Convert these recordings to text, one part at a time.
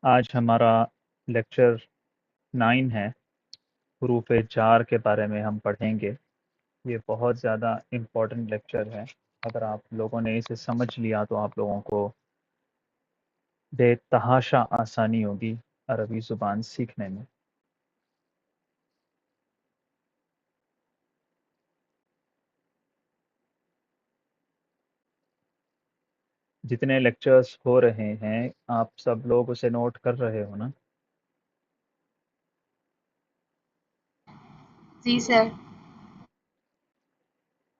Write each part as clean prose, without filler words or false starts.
آج ہمارا لیکچر 9 ہے، حروف جار کے بارے میں ہم پڑھیں گے۔ یہ بہت زیادہ امپورٹنٹ لیکچر ہے۔ اگر آپ لوگوں نے اسے سمجھ لیا تو آپ لوگوں کو بے تحاشا آسانی ہوگی عربی زبان سیکھنے میں۔ جتنے لیکچرز ہو رہے ہیں آپ سب لوگ اسے نوٹ کر رہے ہو نا؟ جی سر۔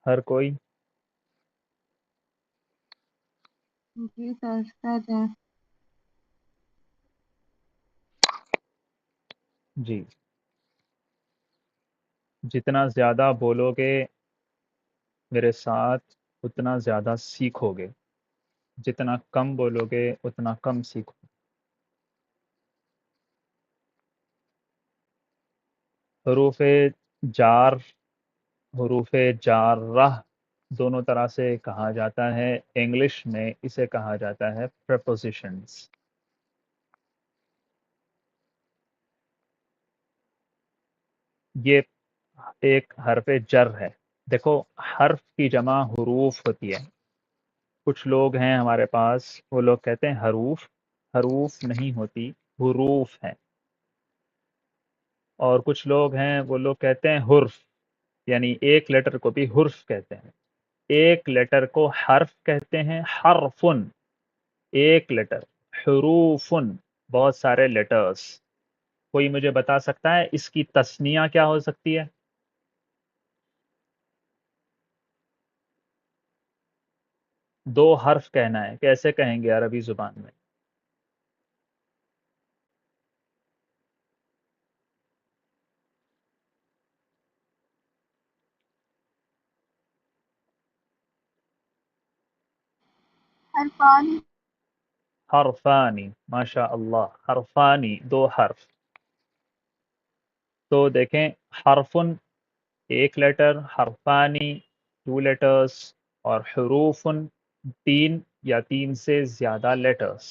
ہر کوئی؟ جی سر کر رہے ہیں۔ جی، جتنا زیادہ بولو گے میرے ساتھ اتنا زیادہ سیکھو گے، جتنا کم بولو گے اتنا کم سیکھو۔ حروف جار، حروف جارہ دونوں طرح سے کہا جاتا ہے۔ انگلش میں اسے کہا جاتا ہے پریپوزیشنز۔ یہ ایک حرف جر ہے۔ دیکھو، حرف کی جمع حروف ہوتی ہے۔ کچھ لوگ ہیں ہمارے پاس، وہ لوگ کہتے ہیں حروف، حروف نہیں ہوتی، حروف ہیں۔ اور کچھ لوگ ہیں وہ لوگ کہتے ہیں حرف، یعنی ایک لیٹر کو بھی حرف کہتے ہیں۔ ایک لیٹر کو حرف کہتے ہیں، حرفن ایک لیٹر، حروفن بہت سارے لیٹرز۔ کوئی مجھے بتا سکتا ہے اس کی تسنیہ کیا ہو سکتی ہے؟ دو حرف کہنا ہے، کیسے کہیں گے عربی زبان میں؟ حرفان۔ حرفانی، ماشاء اللہ، حرفانی دو حرف۔ تو دیکھیں، حرفن ایک لیٹر، حرفانی 2 لیٹرز، اور حروفن 3 یا 3 سے زیادہ لیٹرز۔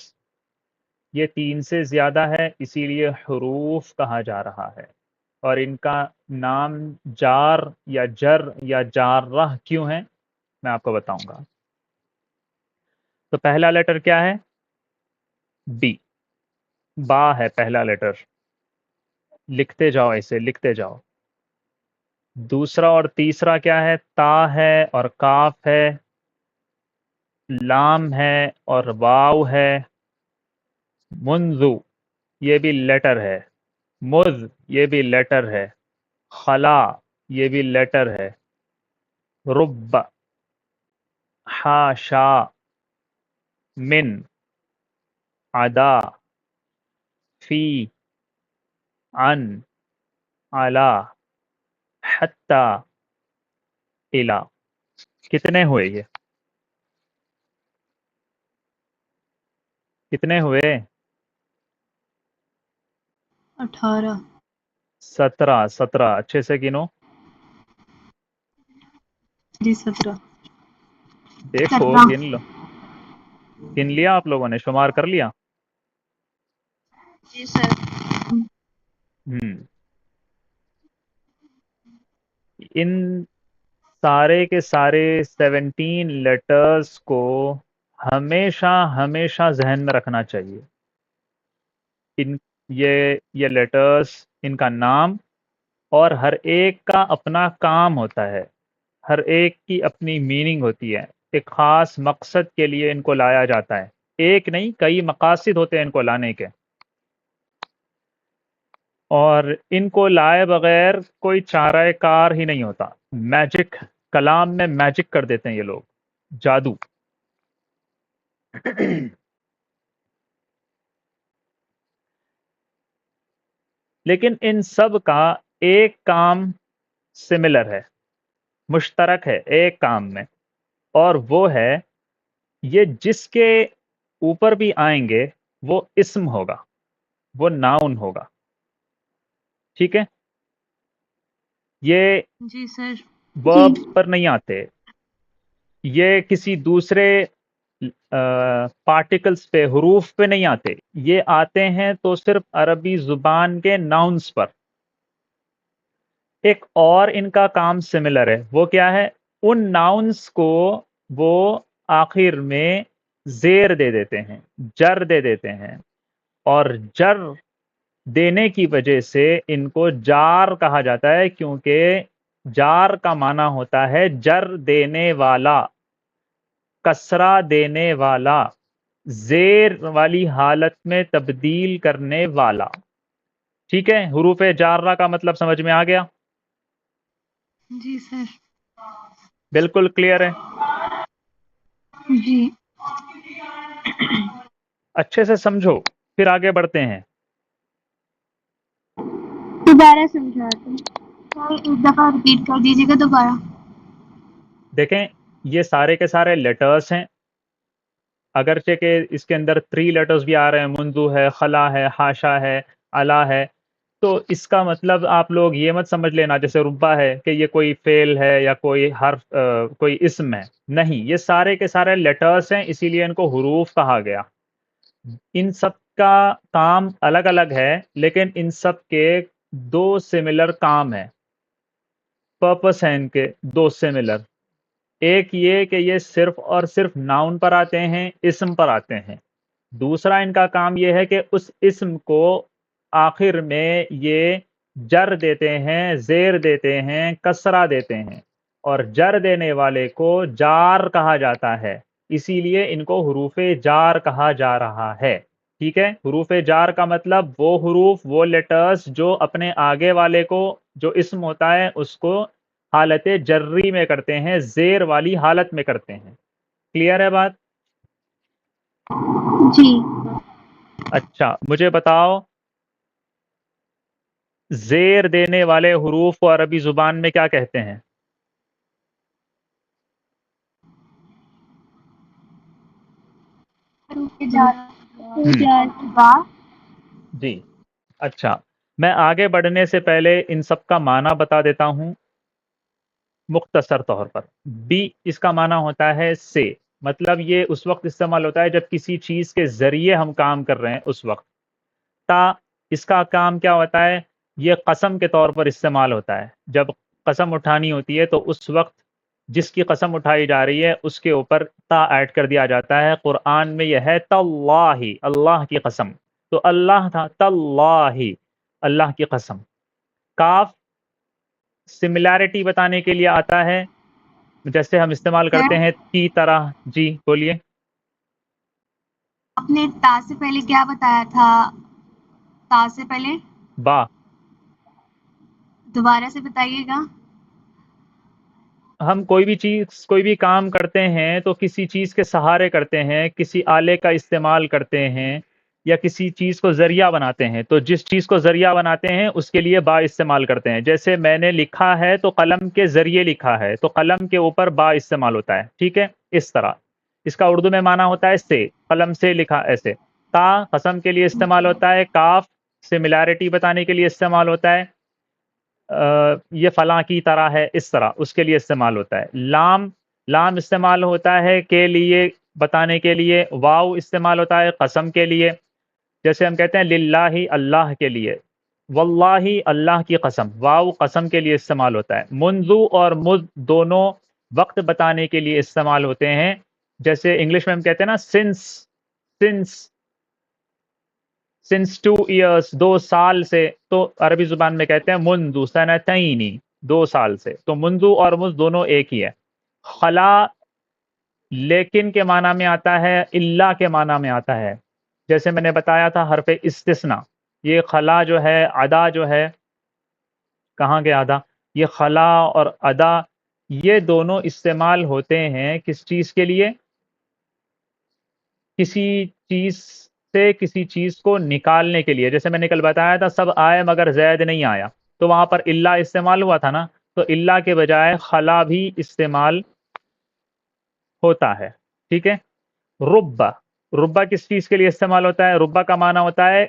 یہ 3 سے زیادہ ہے اسی لیے حروف کہا جا رہا ہے۔ اور ان کا نام جار یا جر یا جارہ کیوں ہے میں آپ کو بتاؤں گا۔ تو پہلا لیٹر کیا ہے؟ بی، با ہے پہلا لیٹر، لکھتے جاؤ ایسے لکھتے جاؤ۔ دوسرا اور تیسرا کیا ہے؟ تا ہے اور کاف ہے، لام ہے اور واو ہے، منذ یہ بھی لیٹر ہے، مذ یہ بھی لیٹر ہے، خلا یہ بھی لیٹر ہے، رب، حاشا، من، عدا، فی، عن، علا، حتی، الا۔ کتنے ہوئے یہ؟ کتنے ہوئے؟ 18۔ 17۔ 17 اچھے سے گنو۔ جی 17۔ دیکھو 17۔ گن لو، گن لیا آپ لوگوں نے؟ شمار کر لیا؟ جی سر۔ ہم ان سارے کے سارے 17 لیٹرز کو ہمیشہ ہمیشہ ذہن میں رکھنا چاہیے۔ ان یہ لیٹرز، ان کا نام، اور ہر ایک کا اپنا کام ہوتا ہے، ہر ایک کی اپنی میننگ ہوتی ہے۔ ایک خاص مقصد کے لیے ان کو لایا جاتا ہے، ایک نہیں کئی مقاصد ہوتے ہیں ان کو لانے کے، اور ان کو لائے بغیر کوئی چارہ کار ہی نہیں ہوتا۔ میجک، کلام میں میجک کر دیتے ہیں یہ لوگ، جادو۔ لیکن ان سب کا ایک کام سملر ہے، مشترک ہے ایک کام میں، اور وہ ہے یہ جس کے اوپر بھی آئیں گے وہ اسم ہوگا، وہ ناؤن ہوگا۔ ٹھیک ہے؟ یہ جی سر۔ جی۔ ورب پر نہیں آتے، یہ کسی دوسرے پارٹیکلز پہ، حروف پہ نہیں آتے، یہ آتے ہیں تو صرف عربی زبان کے ناؤنز پر۔ ایک اور ان کا کام سملر ہے، وہ کیا ہے؟ ان ناؤنز کو وہ آخر میں زیر دے دیتے ہیں، جر دے دیتے ہیں، اور جر دینے کی وجہ سے ان کو جار کہا جاتا ہے، کیونکہ جار کا معنی ہوتا ہے جر دینے والا، کسرہ دینے والا، زیر والی حالت میں تبدیل کرنے والا۔ ٹھیک ہے، حروف جارہ کا مطلب سمجھ میں آ گیا؟ جی سر۔ بالکل کلیئر ہے؟ جی اچھے سے سمجھو، پھر آگے بڑھتے ہیں۔ دوبارہ سمجھاتے ہیں سر، ایک دفعہ ریپیٹ کر دیجیے گا دوبارہ۔ دیکھیں، یہ سارے کے سارے لیٹرز ہیں، اگرچہ کہ اس کے اندر 3 لیٹرز بھی آ رہے ہیں، منذ ہے، خلا ہے، حاشا ہے، علا ہے، تو اس کا مطلب آپ لوگ یہ مت سمجھ لینا جیسے ربا ہے کہ یہ کوئی فعل ہے یا کوئی حرف کوئی اسم ہے، نہیں، یہ سارے کے سارے لیٹرز ہیں، اسی لیے ان کو حروف کہا گیا۔ ان سب کا کام الگ الگ ہے، لیکن ان سب کے 2 سملر کام ہیں، پرپس ہیں ان کے 2 سملر۔ ایک یہ کہ یہ صرف اور صرف ناؤن پر آتے ہیں، اسم پر آتے ہیں۔ دوسرا ان کا کام یہ ہے کہ اس اسم کو آخر میں یہ جر دیتے ہیں، زیر دیتے ہیں، کسرہ دیتے ہیں، اور جر دینے والے کو جار کہا جاتا ہے، اسی لیے ان کو حروف جار کہا جا رہا ہے۔ ٹھیک ہے، حروف جار کا مطلب وہ حروف، وہ لیٹرز جو اپنے آگے والے کو، جو اسم ہوتا ہے اس کو حالت جری میں کرتے ہیں، زیر والی حالت میں کرتے ہیں۔ کلیئر ہے بات؟ جی اچھا، مجھے بتاؤ زیر دینے والے حروف کو عربی زبان میں کیا کہتے ہیں؟ جی، اچھا، میں آگے بڑھنے سے پہلے ان سب کا معنی بتا دیتا ہوں مختصر طور پر۔ بی اس کا معنی ہوتا ہے سے، مطلب یہ اس وقت استعمال ہوتا ہے جب کسی چیز کے ذریعے ہم کام کر رہے ہیں اس وقت۔ تا اس کا کام کیا ہوتا ہے؟ یہ قسم کے طور پر استعمال ہوتا ہے، جب قسم اٹھانی ہوتی ہے تو اس وقت جس کی قسم اٹھائی جا رہی ہے اس کے اوپر تا ایڈ کر دیا جاتا ہے۔ قرآن میں یہ ہے تاللہ، اللہ کی قسم، تو اللہ تھا تاللہ، اللہ کی قسم۔ کاف سملیرٹی بتانے کے لیے آتا ہے، جیسے ہم استعمال سر، کرتے ہیں کی طرح۔ جی بولیے۔ آپ نے تا سے پہلے کیا بتایا تھا؟ تا سے پہلے با، دوبارہ سے بتائیے گا۔ ہم کوئی بھی چیز، کوئی بھی کام کرتے ہیں تو کسی چیز کے سہارے کرتے ہیں، کسی آلے کا استعمال کرتے ہیں، یا کسی چیز کو ذریعہ بناتے ہیں، تو جس چیز کو ذریعہ بناتے ہیں اس کے لیے با استعمال کرتے ہیں۔ جیسے میں نے لکھا ہے تو قلم کے ذریعے لکھا ہے، تو قلم کے اوپر با استعمال ہوتا ہے۔ ٹھیک ہے، اس طرح اس کا اردو میں معنی ہوتا ہے سے، قلم سے لکھا ایسے۔ تا قسم کے لیے استعمال ہوتا ہے، کاف سملیرٹی بتانے کے لیے استعمال ہوتا ہے، یہ فلاں کی طرح ہے، اس طرح اس کے لیے استعمال ہوتا ہے۔ لام، لام استعمال ہوتا ہے کے لیے بتانے کے لیے۔ واو استعمال ہوتا ہے قسم کے لیے، جیسے ہم کہتے ہیں للہ، اللہ کے لیے۔ واللہ، اللہ کی قسم، واو قسم کے لیے استعمال ہوتا ہے۔ منذ اور مذ دونوں وقت بتانے کے لیے استعمال ہوتے ہیں، جیسے انگلش میں ہم کہتے ہیں نا سنس، سنس، سنس 2 ایئرس، 2 سال سے، تو عربی زبان میں کہتے ہیں منذ سنتین، 2 سال سے، تو منذ اور منذ دونوں ایک ہی ہے۔ خلا لیکن کے معنی میں آتا ہے، اللہ کے معنی میں آتا ہے، جیسے میں نے بتایا تھا حرف استثناء۔ یہ خلا جو ہے، ادا جو ہے، کہاں گیا ادا؟ یہ خلا اور ادا یہ دونوں استعمال ہوتے ہیں کس چیز کے لیے؟ کسی چیز سے کسی چیز کو نکالنے کے لیے۔ جیسے میں نے کل بتایا تھا سب آئے مگر زید نہیں آیا، تو وہاں پر اللہ استعمال ہوا تھا نا، تو اللہ کے بجائے خلا بھی استعمال ہوتا ہے۔ ٹھیک ہے، ربا، ربا کس چیز کے لیے استعمال ہوتا ہے؟ ربا کا معنی ہوتا ہے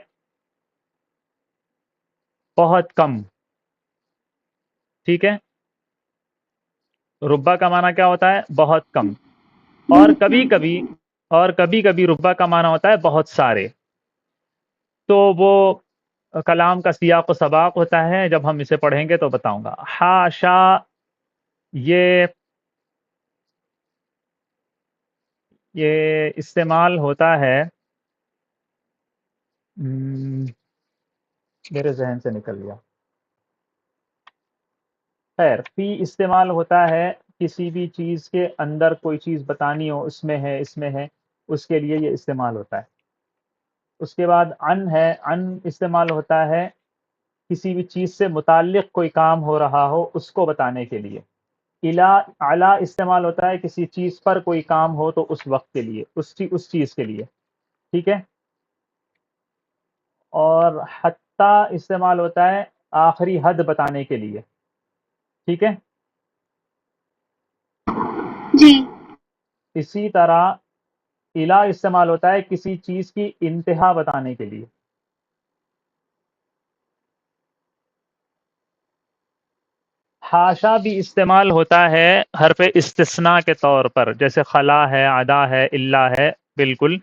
بہت کم۔ ٹھیک ہے، ربا کا معنی کیا ہوتا ہے؟ بہت کم۔ اور کبھی کبھی اور کبھی کبھی ربع کا معنی ہوتا ہے بہت سارے. تو وہ کلام کا سیاق و سباق ہوتا ہے، جب ہم اسے پڑھیں گے تو بتاؤں گا. حاشا یہ استعمال ہوتا ہے، میرے ذہن سے نکل گیا. خیر، فی استعمال ہوتا ہے کسی بھی چیز کے اندر کوئی چیز بتانی ہو، اس میں ہے، اس میں ہے، اس کے لیے یہ استعمال ہوتا ہے. اس کے بعد عن ہے، عن استعمال ہوتا ہے کسی بھی چیز سے متعلق کوئی کام ہو رہا ہو اس کو بتانے کے لیے. الا استعمال ہوتا ہے کسی چیز پر کوئی کام ہو تو اس وقت کے لیے، اس چیز کے لیے. ٹھیک ہے. اور حتی استعمال ہوتا ہے آخری حد بتانے کے لیے. ٹھیک ہے. جی. اسی طرح الا استعمال ہوتا ہے کسی چیز کی انتہا بتانے کے لیے. حاشا بھی استعمال ہوتا ہے حرف استثناء کے طور پر، جیسے خلا ہے، عدا ہے، الا ہے، بالکل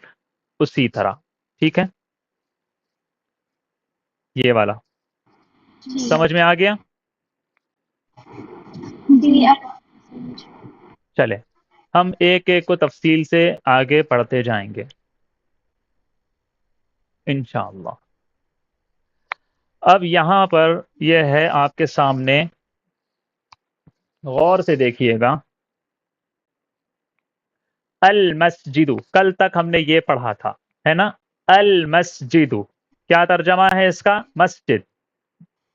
اسی طرح. ٹھیک ہے. یہ والا جی. سمجھ میں آ گیا؟ جی. چلے ہم ایک ایک کو تفصیل سے آگے پڑھتے جائیں گے انشاءاللہ. اب یہاں پر یہ ہے آپ کے سامنے، غور سے دیکھیے گا. المسجد، کل تک ہم نے یہ پڑھا تھا، ہے نا. المسجد کیا ترجمہ ہے اس کا؟ مسجد،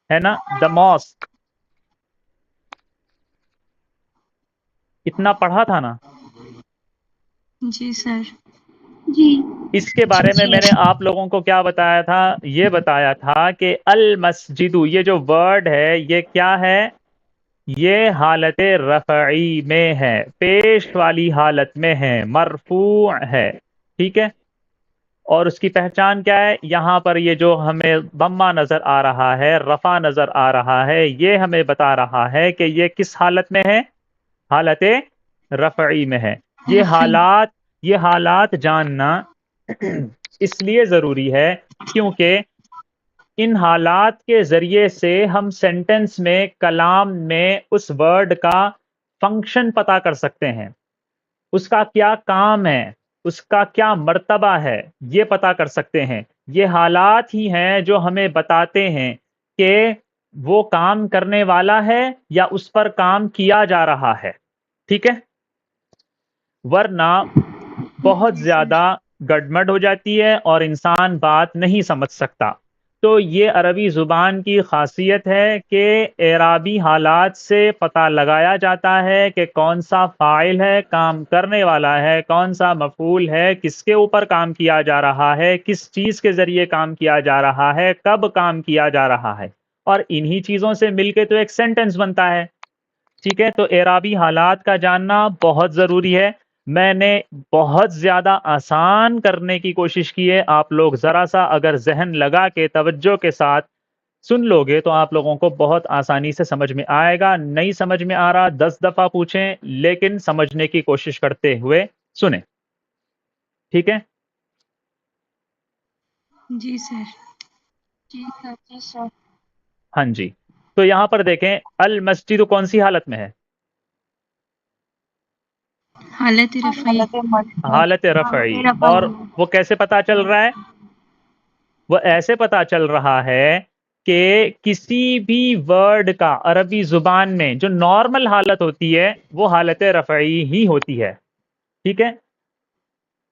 ہے نا. دا ماسک، اتنا پڑھا تھا نا. جی سر. جی. اس کے بارے میں میں نے آپ لوگوں کو کیا بتایا تھا؟ یہ بتایا تھا کہ المسجد یہ جو ورڈ ہے یہ کیا ہے؟ یہ حالت رفعی میں ہے، پیش والی حالت میں ہے، مرفوع ہے. ٹھیک ہے. اور اس کی پہچان کیا ہے؟ یہاں پر یہ جو ہمیں ضمہ نظر آ رہا ہے، رفع نظر آ رہا ہے، یہ ہمیں بتا رہا ہے کہ یہ کس حالت میں ہے؟ حالت رفعی میں ہے. یہ حالات جاننا اس لیے ضروری ہے کیونکہ ان حالات کے ذریعے سے ہم سینٹنس میں، کلام میں اس ورڈ کا فنکشن پتا کر سکتے ہیں، اس کا کیا کام ہے، اس کا کیا مرتبہ ہے، یہ پتا کر سکتے ہیں. یہ حالات ہی ہیں جو ہمیں بتاتے ہیں کہ وہ کام کرنے والا ہے یا اس پر کام کیا جا رہا ہے. ٹھیک ہے. ورنہ بہت زیادہ گڑمڑ ہو جاتی ہے اور انسان بات نہیں سمجھ سکتا. تو یہ عربی زبان کی خاصیت ہے کہ اعرابی حالات سے پتہ لگایا جاتا ہے کہ کون سا فاعل ہے، کام کرنے والا ہے، کون سا مفعول ہے، کس کے اوپر کام کیا جا رہا ہے، کس چیز کے ذریعے کام کیا جا رہا ہے، کب کام کیا جا رہا ہے. اور انہی چیزوں سے مل کے تو ایک سینٹنس بنتا ہے. ٹھیک ہے. تو اعرابی حالات کا جاننا بہت ضروری ہے. میں نے بہت زیادہ آسان کرنے کی کوشش کی ہے. آپ لوگ ذرا سا اگر ذہن لگا کے توجہ کے ساتھ سن لو گے تو آپ لوگوں کو بہت آسانی سے سمجھ میں آئے گا. نہیں سمجھ میں آ رہا 10 دفعہ پوچھیں لیکن سمجھنے کی کوشش کرتے ہوئے سنیں. ٹھیک ہے. جی سر. جی سر. جی سر. ہاں جی. تو یہاں پر دیکھیں المسجد کون سی حالت میں ہے؟ حالت رفعی. حالت رفعی. اور وہ کیسے پتا چل رہا ہے؟ وہ ایسے پتا چل رہا ہے کہ کسی بھی ورڈ کا عربی زبان میں جو نارمل حالت ہوتی ہے وہ حالت رفعی ہی ہوتی ہے. ٹھیک ہے.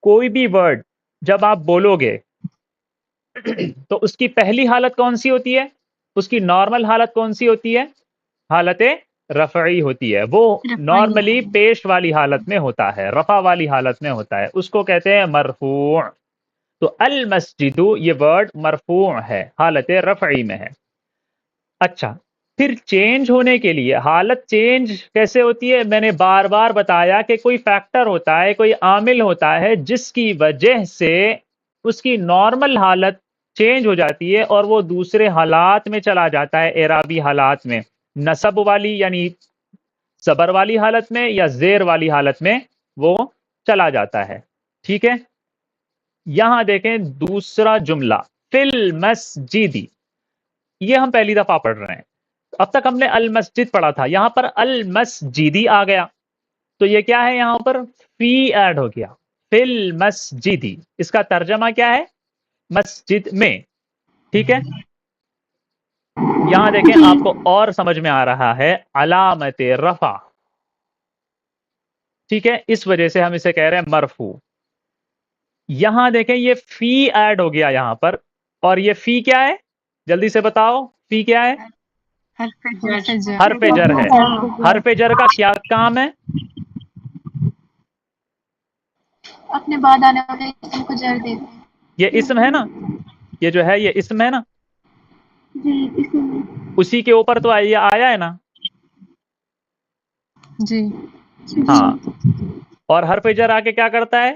کوئی بھی ورڈ جب آپ بولو گے تو اس کی پہلی حالت کون سی ہوتی ہے؟ اس کی نارمل حالت کون سی ہوتی ہے؟ حالت رفعی ہوتی ہے. وہ نارملی پیش والی حالت میں ہوتا ہے، رفع والی حالت میں ہوتا ہے. اس کو کہتے ہیں مرفوع. تو المسجد یہ ورڈ مرفوع ہے، حالت رفعی میں ہے. اچھا، پھر چینج ہونے کے لیے حالت چینج کیسے ہوتی ہے؟ میں نے بار بار بتایا کہ کوئی فیکٹر ہوتا ہے، کوئی عامل ہوتا ہے جس کی وجہ سے اس کی نارمل حالت چینج ہو جاتی ہے اور وہ دوسرے حالات میں چلا جاتا ہے. اعرابی حالات میں نصب والی یعنی زبر والی حالت میں یا زیر والی حالت میں وہ چلا جاتا ہے. ٹھیک ہے. یہاں دیکھیں دوسرا جملہ فل مسجدی، یہ ہم پہلی دفعہ پڑھ رہے ہیں. اب تک ہم نے المسجد پڑھا تھا، یہاں پر المسجدی آ گیا تو یہ کیا ہے؟ یہاں پر فی ایڈ ہو گیا. فل مسجدی، اس کا ترجمہ کیا ہے؟ مسجد میں. ٹھیک ہے. یہاں دیکھیں جی آپ کو اور سمجھ میں آ رہا ہے علامت رفع. ٹھیک ہے، اس وجہ سے ہم اسے کہہ رہے ہیں مرفوع. یہاں دیکھیں یہ فی ایڈ ہو گیا یہاں پر، اور یہ فی کیا ہے؟ جلدی سے بتاؤ، فی کیا ہے؟ حرف جر ہے. حرف جر کا کیا کام ہے؟ اپنے بعد آنے والے اسم کو جر دیتے ہیں. یہ اسم ہے نا، یہ جو ہے یہ اسم ہے نا، جی اسی میں. اسی کے اوپر تو یہ آیا ہے نا. جی ہاں، اور حرف جر آ کے کیا کرتا ہے؟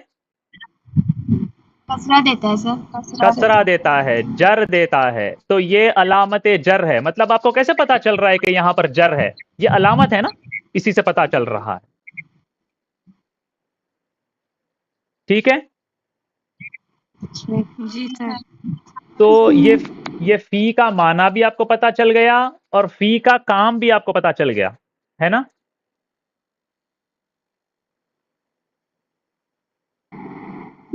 کسرہ دیتا ہے سر. کسرہ دیتا ہے، جر دیتا ہے. تو یہ علامت جر ہے. مطلب آپ کو کیسے پتا چل رہا ہے کہ یہاں پر جر ہے؟ یہ علامت ہے نا، اسی سے پتا چل رہا ہے. ٹھیک ہے. جی سر. تو یہ فی کا معنی بھی آپ کو پتا چل گیا اور فی کا کام بھی آپ کو پتا چل گیا ہے نا.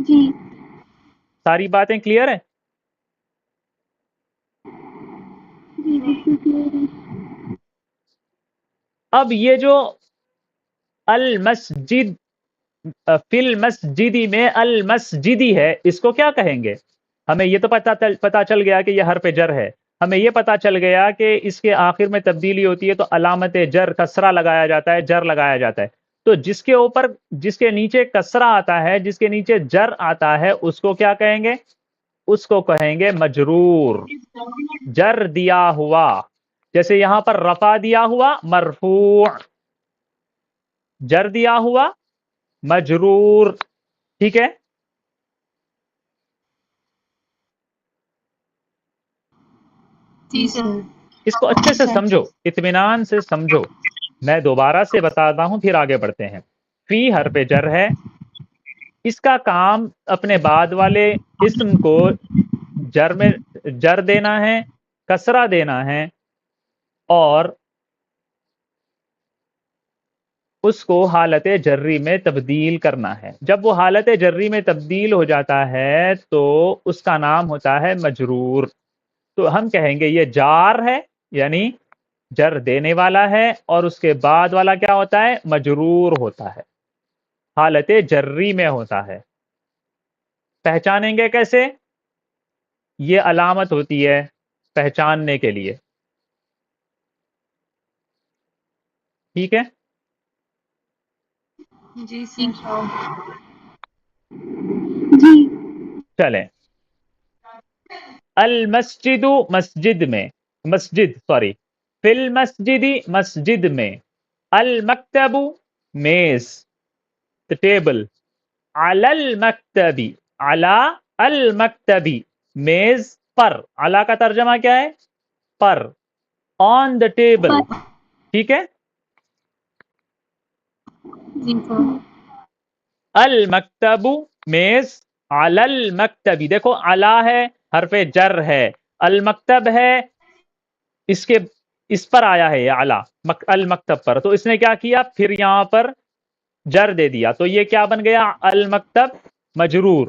جی ساری باتیں کلیئر ہیں؟ جی بالکل کلیئر ہے. اب یہ جو المسجد، فی المسجدی میں المسجدی ہے، اس کو کیا کہیں گے؟ ہمیں یہ تو پتا چل گیا کہ یہ حرف جر ہے. ہمیں یہ پتا چل گیا کہ اس کے آخر میں تبدیلی ہوتی ہے تو علامت جر کسرہ لگایا جاتا ہے، جر لگایا جاتا ہے. تو جس کے اوپر، جس کے نیچے کسرہ آتا ہے، جس کے نیچے جر آتا ہے، اس کو کیا کہیں گے؟ اس کو کہیں گے مجرور، جر دیا ہوا. جیسے یہاں پر رفع دیا ہوا مرفوع، جر دیا ہوا مجرور. ٹھیک ہے. جی سر. اس کو اچھے سے سمجھو، اطمینان سے سمجھو. میں دوبارہ سے بتاتا ہوں پھر آگے بڑھتے ہیں. فی حرف جر ہے، اس کا کام اپنے بعد والے اسم کو جر میں جر دینا ہے، کسرہ دینا ہے، اور اس کو حالت جری میں تبدیل کرنا ہے. جب وہ حالت جری میں تبدیل ہو جاتا ہے تو اس کا نام ہوتا ہے مجرور. تو ہم کہیں گے یہ جار ہے، یعنی جر دینے والا ہے، اور اس کے بعد والا کیا ہوتا ہے؟ مجرور ہوتا ہے، حالت جری میں ہوتا ہے. پہچانیں گے کیسے؟ یہ علامت ہوتی ہے پہچاننے کے لیے. ٹھیک ہے. جی سر. جی چلیں. المسجد، مسجد میں، مسجد سوری، فی المسجدی، مسجد میں. المکتب، میز، ٹیبل. علی المکتبی، علی المکتبی، میز پر. علی کا ترجمہ کیا ہے؟ پر. آن دا ٹیبل. ٹھیک ہے. جی سر. المکتب، میز. علی المکتبی، دیکھو علی ہے، حرف جر ہے، المکتب ہے، اس پر آیا ہے یہ علی، المکتب پر. تو اس نے کیا کیا؟ پھر یہاں پر جر دے دیا، تو یہ کیا بن گیا؟ المکتب مجرور.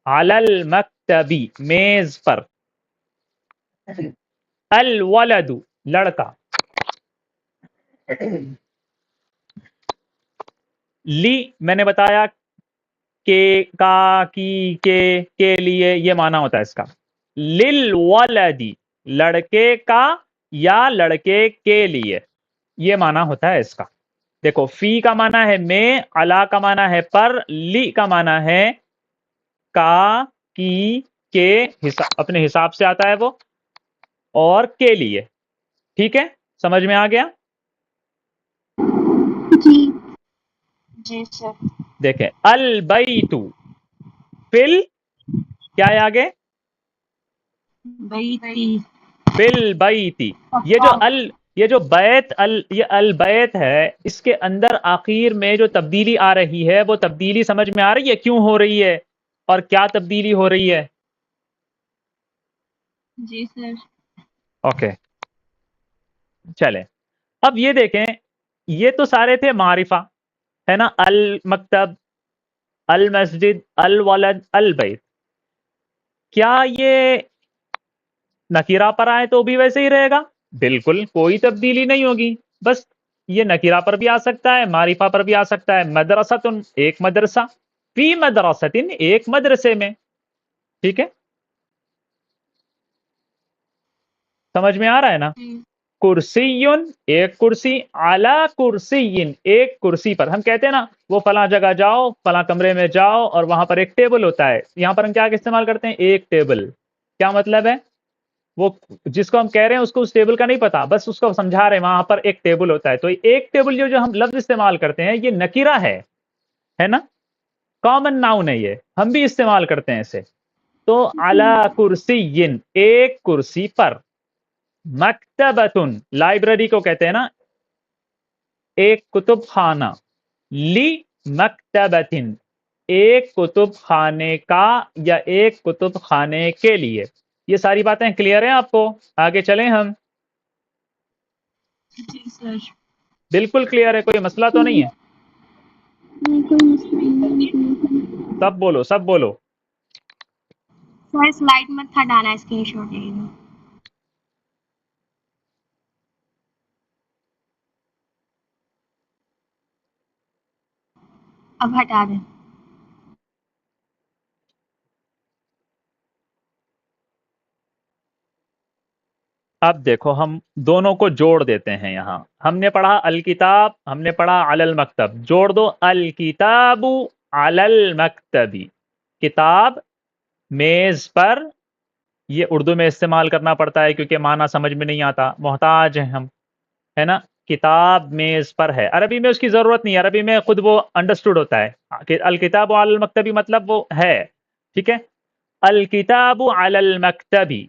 علی المکتبی، میز پر. الولد، لڑکا. لی، میں نے بتایا کہ کا، کی، کے لیے، یہ معنی ہوتا ہے اس کا. للولدی، لڑکے کا یا لڑکے کے لیے، یہ معنی ہوتا ہے اس کا. دیکھو فی کا معنی ہے میں، علا کا معنی ہے پر، لی کا معنی ہے کا، کی، کے، اپنے حساب سے آتا ہے وہ، اور کے لیے. ٹھیک ہے، سمجھ میں آ گیا؟ جی جی سر. دیکھیں البیت، فل کیا ہے آگے؟ بیتی. فل بیتی. یہ جو یہ جو بیت یہ البیت ہے، اس کے اندر آخر میں جو تبدیلی آ رہی ہے وہ تبدیلی سمجھ میں آ رہی ہے کیوں ہو رہی ہے اور کیا تبدیلی ہو رہی ہے؟ جی سر. اوکے چلیں اب یہ دیکھیں، یہ تو سارے تھے معرفہ ہے نا، المکتب، المسجد، الولد، البیت. کیا یہ نکیرہ پر آئے تو بھی ویسے ہی رہے گا؟ بالکل کوئی تبدیلی نہیں ہوگی، بس یہ نکیرہ پر بھی آ سکتا ہے، معرفہ پر بھی آ سکتا ہے. مدرستن ایک مدرسہ، فی مدرستن ایک مدرسے میں. ٹھیک ہے سمجھ میں آ رہا ہے نا؟ کرسی ایک کرسی، اعلی کرسی ایک کرسی پر. ہم کہتے ہیں نا وہ فلاں جگہ جاؤ، فلاں کمرے میں جاؤ اور وہاں پر ایک ٹیبل ہوتا ہے. یہاں پر ہم کیا استعمال کرتے ہیں؟ ایک ٹیبل. کیا مطلب ہے؟ وہ جس کو ہم کہہ رہے ہیں اس کو اس ٹیبل کا نہیں پتا، بس اس کو سمجھا رہے ہیں وہاں پر ایک ٹیبل ہوتا ہے. تو ایک ٹیبل جو ہم لفظ استعمال کرتے ہیں یہ نکیرہ ہے نا، کامن ناؤن ہے، یہ ہم بھی استعمال کرتے ہیں اسے. تو اعلی کرسی ایک کرسی پر. مکتبتن لائبریری کو کہتے ہیں نا، ایک کتب خانہ. لی مکتبتن ایک کتب خانے کا یا ایک کتب خانے کے لیے. یہ ساری باتیں کلیئر ہیں آپ کو؟ آگے چلیں ہم. جی سر. بالکل کلیئر ہے، کوئی مسئلہ تو نہیں ہے؟ سب بولو سب بولو. سر سلائڈ مت ہٹانا، اسکرین شاٹ لے لو. اب ہٹا دیں. اب دیکھو ہم دونوں کو جوڑ دیتے ہیں. یہاں ہم نے پڑھا الکتاب، ہم نے پڑھا علی المکتب. جوڑ دو الکتاب علی المکتبی. کتاب میز پر. یہ اردو میں استعمال کرنا پڑتا ہے کیونکہ معنی سمجھ میں نہیں آتا، محتاج ہیں ہم، ہے نا. کتاب میز پر ہے. عربی میں اس کی ضرورت نہیں، عربی میں خود وہ انڈرسٹوڈ ہوتا ہے کہ الکتاب علی المکتبی مطلب وہ ہے. ٹھیک ہے. الکتاب علی المکتبی،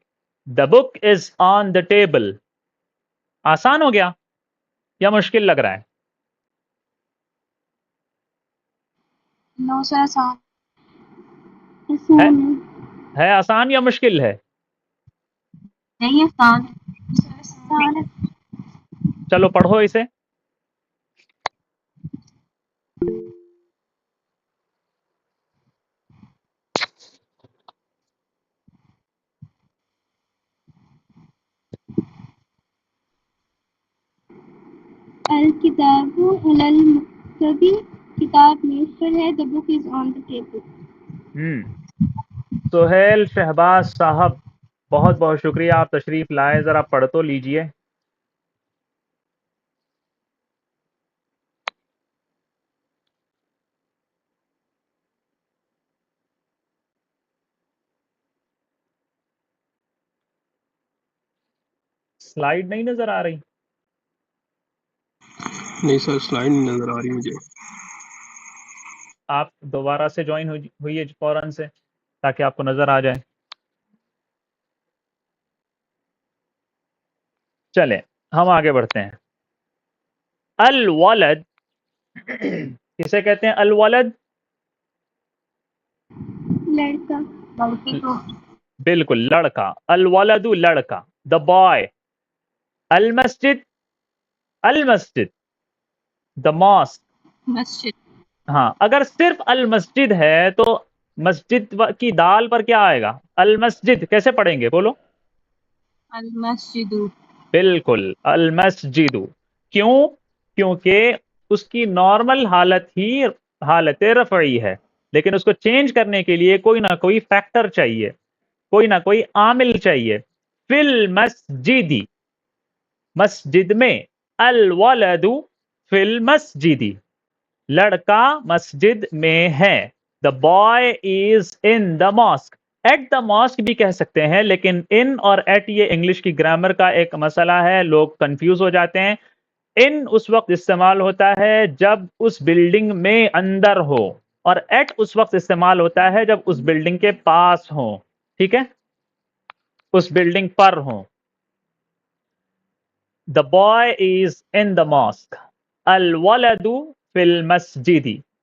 the book is on the table. آسان ہو گیا یا مشکل لگ رہا ہے؟ نو سر آسان. ہے آسان یا مشکل ہے؟ نہیں آسان. آسان ہے. چلو پڑھو اسے. الکتاب علی المکتبی، کتاب میز پر ہے. the book is on the table. Sohail Shahbaz صاحب بہت بہت شکریہ، آپ تشریف لائے. ذرا پڑھ تو لیجئے. سلائیڈ نہیں نظر آ رہی؟ نہیں سر سلائڈ نہیں نظر آ رہی مجھے. آپ دوبارہ سے جوائن ہوئی ہے فوراً سے تاکہ آپ کو نظر آ جائے. چلیں ہم آگے بڑھتے ہیں. الولد کسے کہتے ہیں؟ الولد لڑکا. لڑکے کو. بالکل لڑکا. الولد لڑکا، the boy. المسجد، المسجد the mosque. مسجد. ہاں اگر صرف المسجد ہے تو مسجد کی دال پر کیا آئے گا؟ المسجد. کیسے پڑھیں گے بولو؟ المسجد. بالکل المسجد. کیوں؟ کیونکہ اس کی نارمل حالت ہی حالت رفعی ہے، لیکن اس کو چینج کرنے کے لیے کوئی نہ کوئی فیکٹر چاہیے، کوئی نہ کوئی عامل چاہیے. فی المسجد، مسجد میں. الولد فی المسجد، لڑکا مسجد میں ہے. the boy is in the mosque. At the mosque بھی کہہ سکتے ہیں، لیکن ان اور ایٹ یہ انگلش کی گرامر کا ایک مسئلہ ہے، لوگ کنفیوز ہو جاتے ہیں. ان اس وقت استعمال ہوتا ہے جب اس بلڈنگ میں اندر ہو، اور ایٹ اس وقت استعمال ہوتا ہے جب اس بلڈنگ کے پاس ہو. ٹھیک ہے، اس بلڈنگ پر ہوں. The boy is in the mosque. Al-waladu fil masjidi.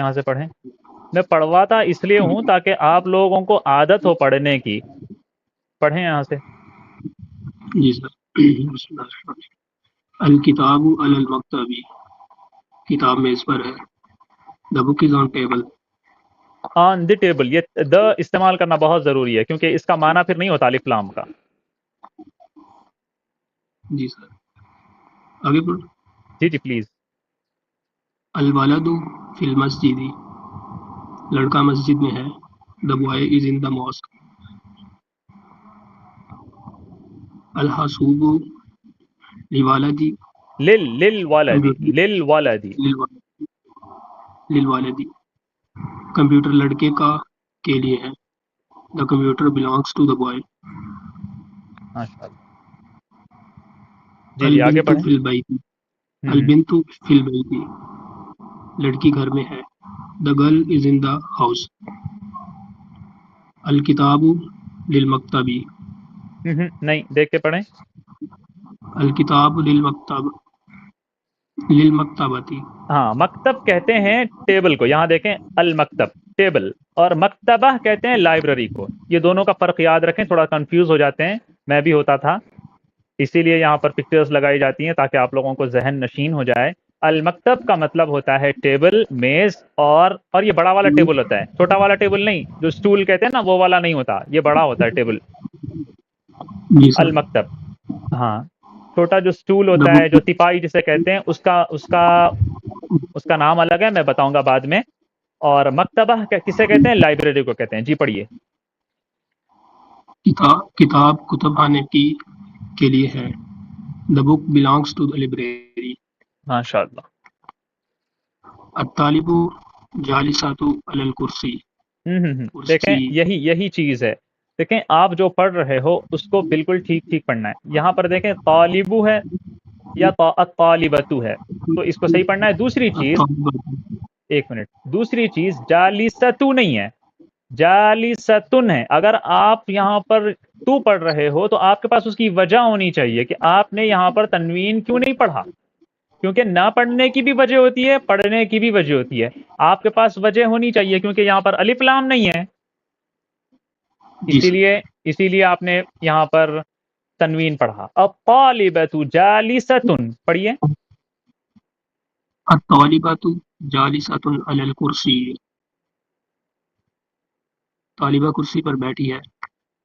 یہاں سے پڑھیں. میں پڑھواتا اس لیے ہوں تاکہ آپ لوگوں کو عادت ہو پڑھنے کی. پڑھیں یہاں سے. جی سر. بسم اللہ الرحمن الرحیم. الکتاب علی المکتبی، کتاب میز پر ہے. دا بک از آن ٹیبل. آن دی ٹیبل، یہ دا استعمال کرنا بہت ضروری ہے کیونکہ اس کا معنی پھر نہیں ہوتا الف لام کا. جی سر. آگے پڑھ. جی جی پلیز. الولد فی المسجد، لڑکا مسجد میں ہے. The boy is in the mosque. الحاسوب للولدی، للولدی للولدی. للوالدی، کمپیوٹر لڑکے کا کے لیے ہے. The computer belongs to the boy. ماشاء اللہ. جی جی آگے البنت پڑھیں. فی البیت، البنت فی البیت، لڑکی گھر میں ہے. The girl is in the house. الکتاب للمکتبی، نہیں دیکھ کے پڑھیں. الکتاب للمکتبتی. ہاں مکتب کہتے ہیں ٹیبل کو. یہاں دیکھیں المکتب ٹیبل، اور مکتبہ کہتے ہیں لائبریری کو. یہ دونوں کا فرق یاد رکھیں، تھوڑا کنفیوز ہو جاتے ہیں، میں بھی ہوتا تھا. اسی لیے یہاں پر پکچرز لگائی جاتی ہیں تاکہ آپ لوگوں کو ذہن نشین ہو جائے. المکتب کا مطلب ہوتا ہے ٹیبل، میز، اور یہ بڑا والا ٹیبل ہوتا ہے، چھوٹا والا ٹیبل نہیں. جو اسٹول کہتے ہیں نا وہ والا نہیں ہوتا، یہ بڑا ہوتا ہے ٹیبل. جی سر. المکتب. ہاں چھوٹا جو اسٹول دا ہوتا ہے، بک جو تپائی جسے کہتے ہیں، اس کا نام الگ ہے، میں بتاؤں گا بعد میں. اور مکتبہ کسے کہتے ہیں؟ لائبریری کو کہتے ہیں. جی پڑھیے. کتاب کتب خانے کے لیے ہے. دا بک بلانگس ٹو دا لائبریری. ماشاء اللہ. الطالب جالسات علی الکرسی. دیکھیں یہی چیز ہے. دیکھیں آپ جو پڑھ رہے ہو اس کو بالکل ٹھیک ٹھیک پڑھنا ہے. یہاں پر دیکھیں طالبو ہے یا طالبتو ہے، تو اس کو صحیح پڑھنا ہے. دوسری چیز، ایک منٹ، دوسری چیز جالستو نہیں ہے، جالستن ہے. اگر آپ یہاں پر تو پڑھ رہے ہو تو آپ کے پاس اس کی وجہ ہونی چاہیے کہ آپ نے یہاں پر تنوین کیوں نہیں پڑھا. کیونکہ نہ پڑھنے کی بھی وجہ ہوتی ہے، پڑھنے کی بھی وجہ ہوتی ہے. آپ کے پاس وجہ ہونی چاہیے کیونکہ یہاں پر الف لام نہیں ہے، جی سر. اسی لیے آپ نے یہاں پر تنوین پڑھا. الطالبۃ جالستن پڑھیے. الطالبات جالسات علی الکرسی، طالبہ کرسی پر بیٹھی ہے.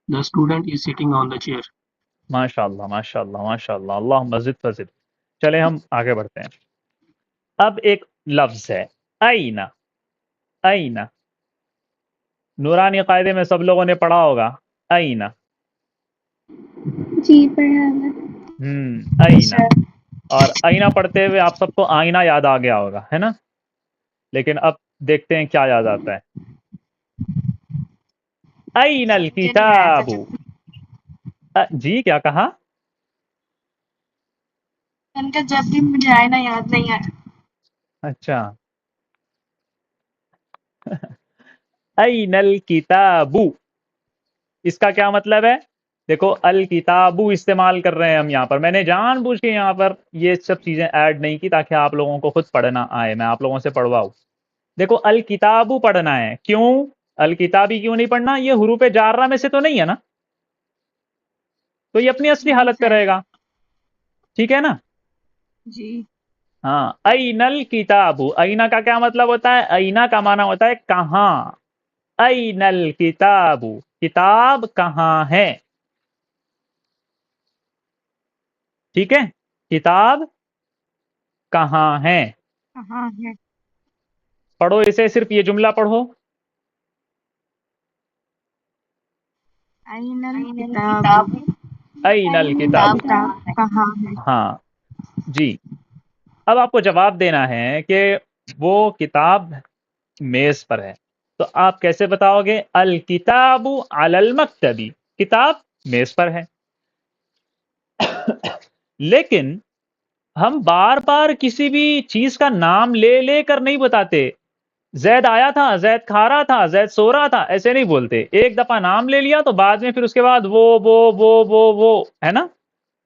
The student is sitting on the chair. ماشاء اللہ ماشاء اللہ ماشاء اللہ. اللہ مزید فضل. چلے ہم آگے بڑھتے ہیں. اب ایک لفظ ہے اینا. اینا نورانی قاعدے میں سب لوگوں نے پڑھا ہوگا. اینا. جی پڑھا. اینا. اور اینا پڑھتے ہوئے آپ سب کو آئینہ یاد آ گیا ہوگا، ہے نا؟ لیکن اب دیکھتے ہیں کیا یاد آتا ہے. این الکتاب. جی کیا کہا؟ ان کا جب بھی مجھے آئینہ یاد نہیں آیا. اچھا. این الکتاب، اس کا کیا مطلب ہے؟ دیکھو الکتابو استعمال کر رہے ہیں ہم یہاں پر. میں نے جان بوجھ کے یہاں پر یہ سب چیزیں ایڈ نہیں کی تاکہ آپ لوگوں کو خود پڑھنا آئے، میں آپ لوگوں سے پڑھواؤں. دیکھو الکتابو پڑھنا ہے. کیوں الکتابی کیوں نہیں پڑھنا؟ یہ حروف جارہ میں سے تو نہیں ہے نا، تو یہ اپنی اصلی حالت پہ رہے گا. ٹھیک ہے نا؟ جی. ہاں. این الکتاب، اینا کا کیا مطلب ہوتا ہے؟ اینا کا معنی ہوتا ہے کہاں. این الکتاب، کتاب کہاں ہے. ٹھیک ہے، کتاب کہاں ہے. کہاں ہے. پڑھو اسے، صرف یہ جملہ پڑھو. این الکتاب. این الکتاب. کتاب کہاں ہے. ہاں جی. اب آپ کو جواب دینا ہے کہ وہ کتاب میز پر ہے، تو آپ کیسے بتاؤ گے؟ الکتاب علی المکتبی، کتاب میز پر ہے. لیکن ہم بار بار کسی بھی چیز کا نام لے لے کر نہیں بتاتے. زید آیا تھا، زید کھا رہا تھا، زید سو رہا تھا، ایسے نہیں بولتے. ایک دفعہ نام لے لیا تو بعد میں پھر اس کے بعد وہ ہے نا،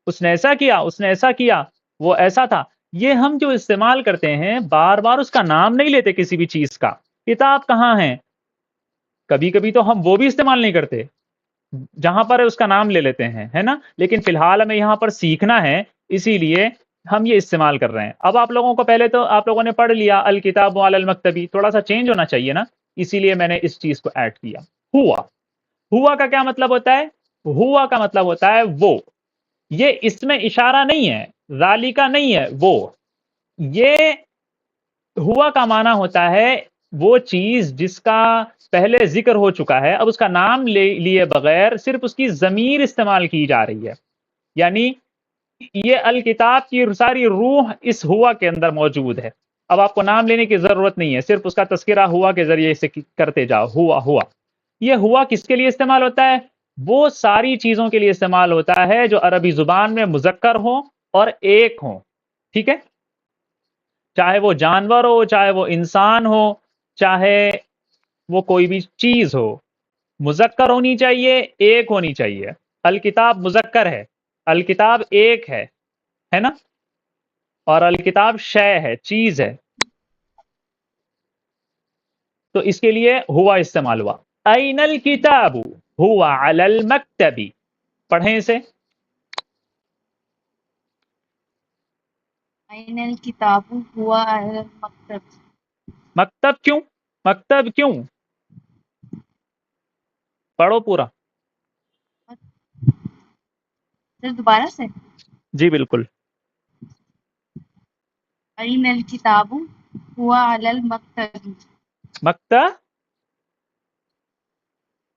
اس نے ایسا کیا، اس نے ایسا کیا، وہ ایسا تھا. یہ ہم جو استعمال کرتے ہیں بار بار اس کا نام نہیں لیتے کسی بھی چیز کا. کتاب کہاں ہے؟ کبھی کبھی تو ہم وہ بھی استعمال نہیں کرتے جہاں پر اس کا نام لے لیتے ہیں، ہے نا. لیکن فی الحال ہمیں یہاں پر سیکھنا ہے، اسی لیے ہم یہ استعمال کر رہے ہیں. اب آپ لوگوں کو پہلے تو آپ لوگوں نے پڑھ لیا الکتاب علی المکتبی، تھوڑا سا چینج ہونا چاہیے نا، اسی لیے میں نے اس چیز کو ایڈ کیا. ہوا، ہوا کا کیا مطلب ہوتا ہے؟ ہوا کا مطلب ہوتا ہے وہ. یہ اس میں اشارہ نہیں ہے، ذالکا نہیں ہے وہ. یہ ہوا کا معنی ہوتا ہے وہ چیز جس کا پہلے ذکر ہو چکا ہے، اب اس کا نام لیے بغیر صرف اس کی ضمیر استعمال کی جا رہی ہے. یعنی یہ الکتاب کی ساری روح اس ہوا کے اندر موجود ہے. اب آپ کو نام لینے کی ضرورت نہیں ہے، صرف اس کا تذکرہ ہوا کے ذریعے سے کرتے جاؤ. ہوا ہوا. یہ ہوا کس کے لیے استعمال ہوتا ہے؟ وہ ساری چیزوں کے لیے استعمال ہوتا ہے جو عربی زبان میں مذکر ہوں اور ایک ہوں. ٹھیک ہے، چاہے وہ جانور ہو، چاہے وہ انسان ہو، چاہے وہ کوئی بھی چیز ہو، مذکر ہونی چاہیے، ایک ہونی چاہیے. الکتاب مذکر ہے، الکتاب ایک ہے نا، اور الکتاب شے ہے، چیز ہے. تو اس کے لیے ہوا استعمال ہوا. این الکتاب ہوا علی المکتبی. پڑھیں اسے. أين الكتاب هو على المكتب. مکتب کیوں؟ مکتب کیوں؟ پڑھو پورا. سر دوبارہ سے. جی بالکل. أين الكتاب هو على المكتب. مکتب،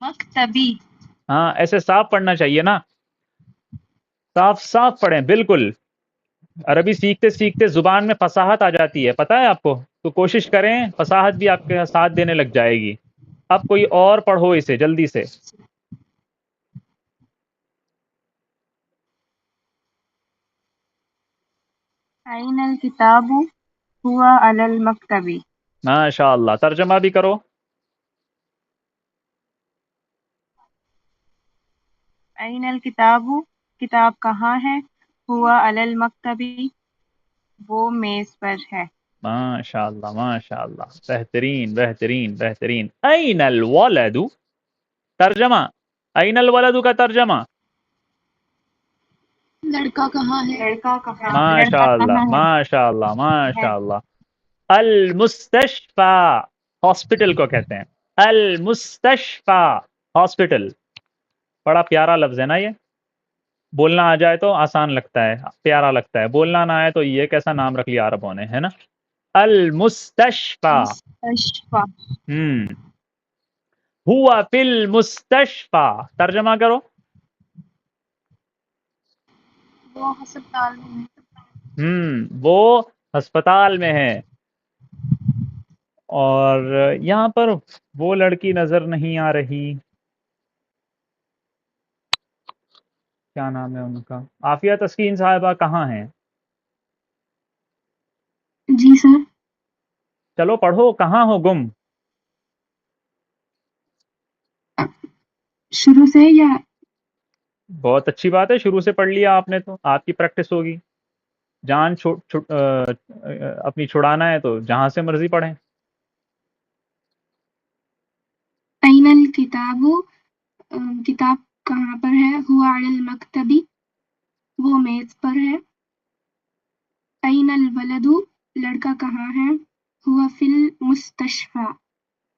مکتبی. ہاں ایسے صاف پڑھنا چاہیے نا، صاف صاف پڑھیں. بالکل. عربی سیکھتے سیکھتے زبان میں فصاحت آ جاتی ہے، پتہ ہے آپ کو، تو کوشش کریں فصاحت بھی آپ کے ساتھ دینے لگ جائے گی. اب کوئی اور پڑھو اسے جلدی سے. أين الكتاب هو على المكتب. ماشاء اللہ. ترجمہ بھی کرو. أين الكتاب، کتاب کہاں ہے، ہوا علی المکتب، وہ میز پر ہے. ماشاء اللہ ماشاء اللہ، بہترین بہترین بہترین. این الولد، ترجمہ. این الولد کا ترجمہ. لڑکا کہاں ہے؟ لڑکا کہاں، ماشاء لڑکا اللہ کہاں ہے. ماشاء اللہ ماشاء اللہ. المستشفى، ہاسپٹل کو کہتے ہیں. المستشفى، ہاسپٹل. بڑا پیارا لفظ ہے نا یہ. بولنا آ جائے تو آسان لگتا ہے، پیارا لگتا ہے. بولنا نہ آئے تو یہ کیسا نام رکھ لیا عربوں نے، ہے نا. المستشفى. مستشفى. ہوا فی المستشفى. ترجمہ کرو. وہ ہسپتال میں ہے. وہ ہسپتال میں ہے. اور یہاں پر وہ لڑکی نظر نہیں آ رہی، کیا نام ہے ان کا؟ عافیہ تسکین صاحبہ کہاں ہیں؟ جی سر. چلو پڑھو، کہاں ہو گم؟ شروع سے یا بہت اچھی بات ہے، شروع سے پڑھ لیا آپ نے تو آپ کی پریکٹس ہوگی. جان اپنی چھڑانا ہے تو جہاں سے مرضی پڑھیں. این الکتاب، کتاب کہاں پر ہے، ہوا علی المکتبی، وہ میز پر ہے. این الولد، لڑکا کہاں ہے، ہوا فی المستشفى،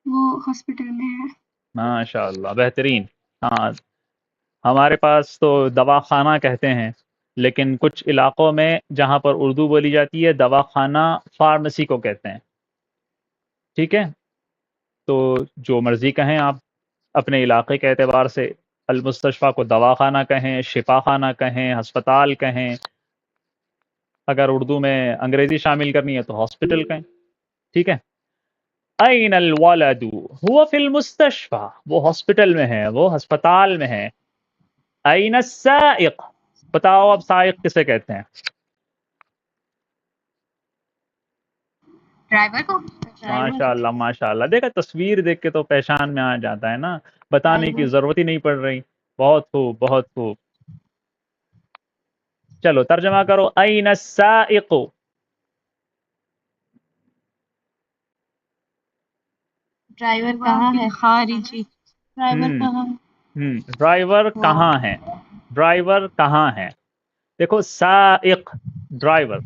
وہ ہاسپٹل میں ہے. ماشاء اللہ بہترین. ہاں ہمارے پاس تو دواخانہ کہتے ہیں، لیکن کچھ علاقوں میں جہاں پر اردو بولی جاتی ہے دواخانہ فارمیسی کو کہتے ہیں. ٹھیک ہے، تو جو مرضی کہیں آپ اپنے علاقے کے اعتبار سے. المستشفیٰ کو دواخانہ کہیں، شفا خانہ کہیں، ہسپتال کہیں. اگر اردو میں انگریزی شامل کرنی ہے تو ہاسپٹل کہیں. ٹھیک ہے. این الولد هو فی المستشفى، وہ ہاسپٹل میں ہے، وہ ہسپتال میں ہے. این السائق، بتاؤ اب سائق کسے کہتے ہیں؟ ڈرائیور کو. ماشاء اللہ ماشاء اللہ. دیکھا تصویر دیکھ کے تو پہچان میں آ جاتا ہے نا، بتانے کی ضرورت ہی نہیں پڑ رہی. بہت خوب بہت خوب. چلو ترجمہ کرو. این السائق. ڈرائیور کہاں ہے؟ خارجی ڈرائیور ہم کہاں ہے؟ ڈرائیور کہاں ہے؟ ڈرائیور کہاں ہے؟ دیکھو سائق ڈرائیور،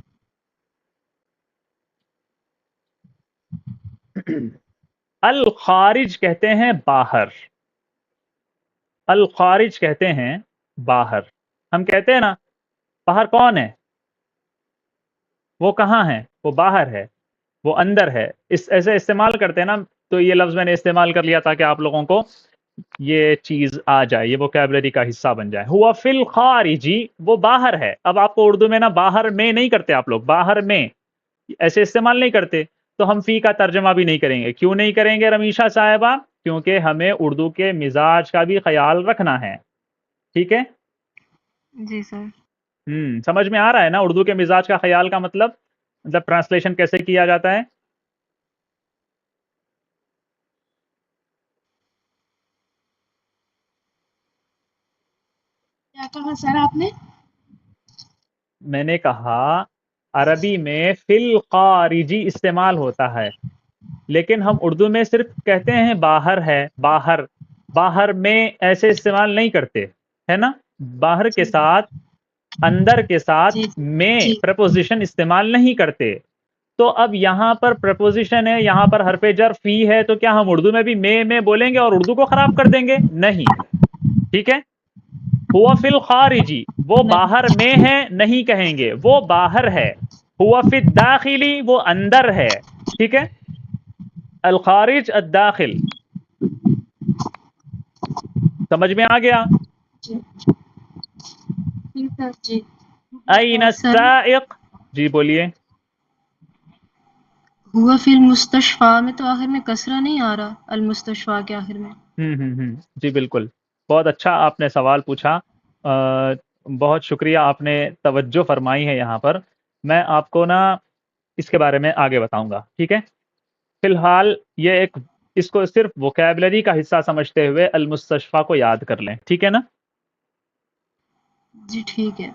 الخارج کہتے ہیں باہر، الخارج کہتے ہیں باہر۔ ہم کہتے ہیں نا باہر کون ہے؟ وہ کہاں ہے؟ وہ باہر ہے، وہ اندر ہے، اس ایسے استعمال کرتے ہیں نا، تو یہ لفظ میں نے استعمال کر لیا تاکہ آپ لوگوں کو یہ چیز آ جائے، یہ ووکیبلری کا حصہ بن جائے۔ ہوا فی الخارجی، وہ باہر ہے۔ اب آپ کو اردو میں نا باہر میں نہیں کرتے آپ لوگ، باہر میں ایسے استعمال نہیں کرتے، تو ہم فی کا ترجمہ بھی نہیں کریں گے۔ کیوں نہیں کریں گے رمیشہ صاحبہ؟ کیونکہ ہمیں اردو کے مزاج کا بھی خیال رکھنا ہے، ٹھیک ہے؟ جی سر۔ سمجھ میں آ رہا ہے نا اردو کے مزاج کا خیال کا مطلب ٹرانسلیشن کیسے کیا جاتا ہے؟ کیا کہا سر آپ نے؟ میں نے کہا عربی میں فی الخارجی استعمال ہوتا ہے، لیکن ہم اردو میں صرف کہتے ہیں باہر ہے، باہر، باہر میں ایسے استعمال نہیں کرتے، ہے نا؟ باہر کے ساتھ، اندر کے ساتھ جی میں پریپوزیشن استعمال نہیں کرتے۔ تو اب یہاں پر پریپوزیشن ہے، یہاں پر حرف جر فی ہے، تو کیا ہم اردو میں بھی میں بولیں گے اور اردو کو خراب کر دیں گے؟ نہیں، ٹھیک ہے؟ ہوا فی الخارجی، وہ باہر میں ہے نہیں کہیں گے، وہ باہر ہے۔ ہوا فی الداخلی، وہ اندر ہے، ٹھیک ہے؟ الخارج الداخل، سمجھ میں آ گیا؟ جی این سر السائق، جی بولیے۔ ہوا فی المستشفیٰ میں تو آخر میں کسرہ نہیں آ رہا، المستشفیٰ کے آخر میں۔ جی بالکل، بہت اچھا آپ نے سوال پوچھا، بہت شکریہ، آپ نے توجہ فرمائی ہے یہاں پر۔ میں آپ کو نا اس کے بارے میں آگے بتاؤں گا، ٹھیک ہے؟ فی الحال یہ ایک، اس کو صرف ووکیبلری کا حصہ سمجھتے ہوئے المستشفیٰ کو یاد کر لیں، ٹھیک ہے نا؟ جی ٹھیک ہے۔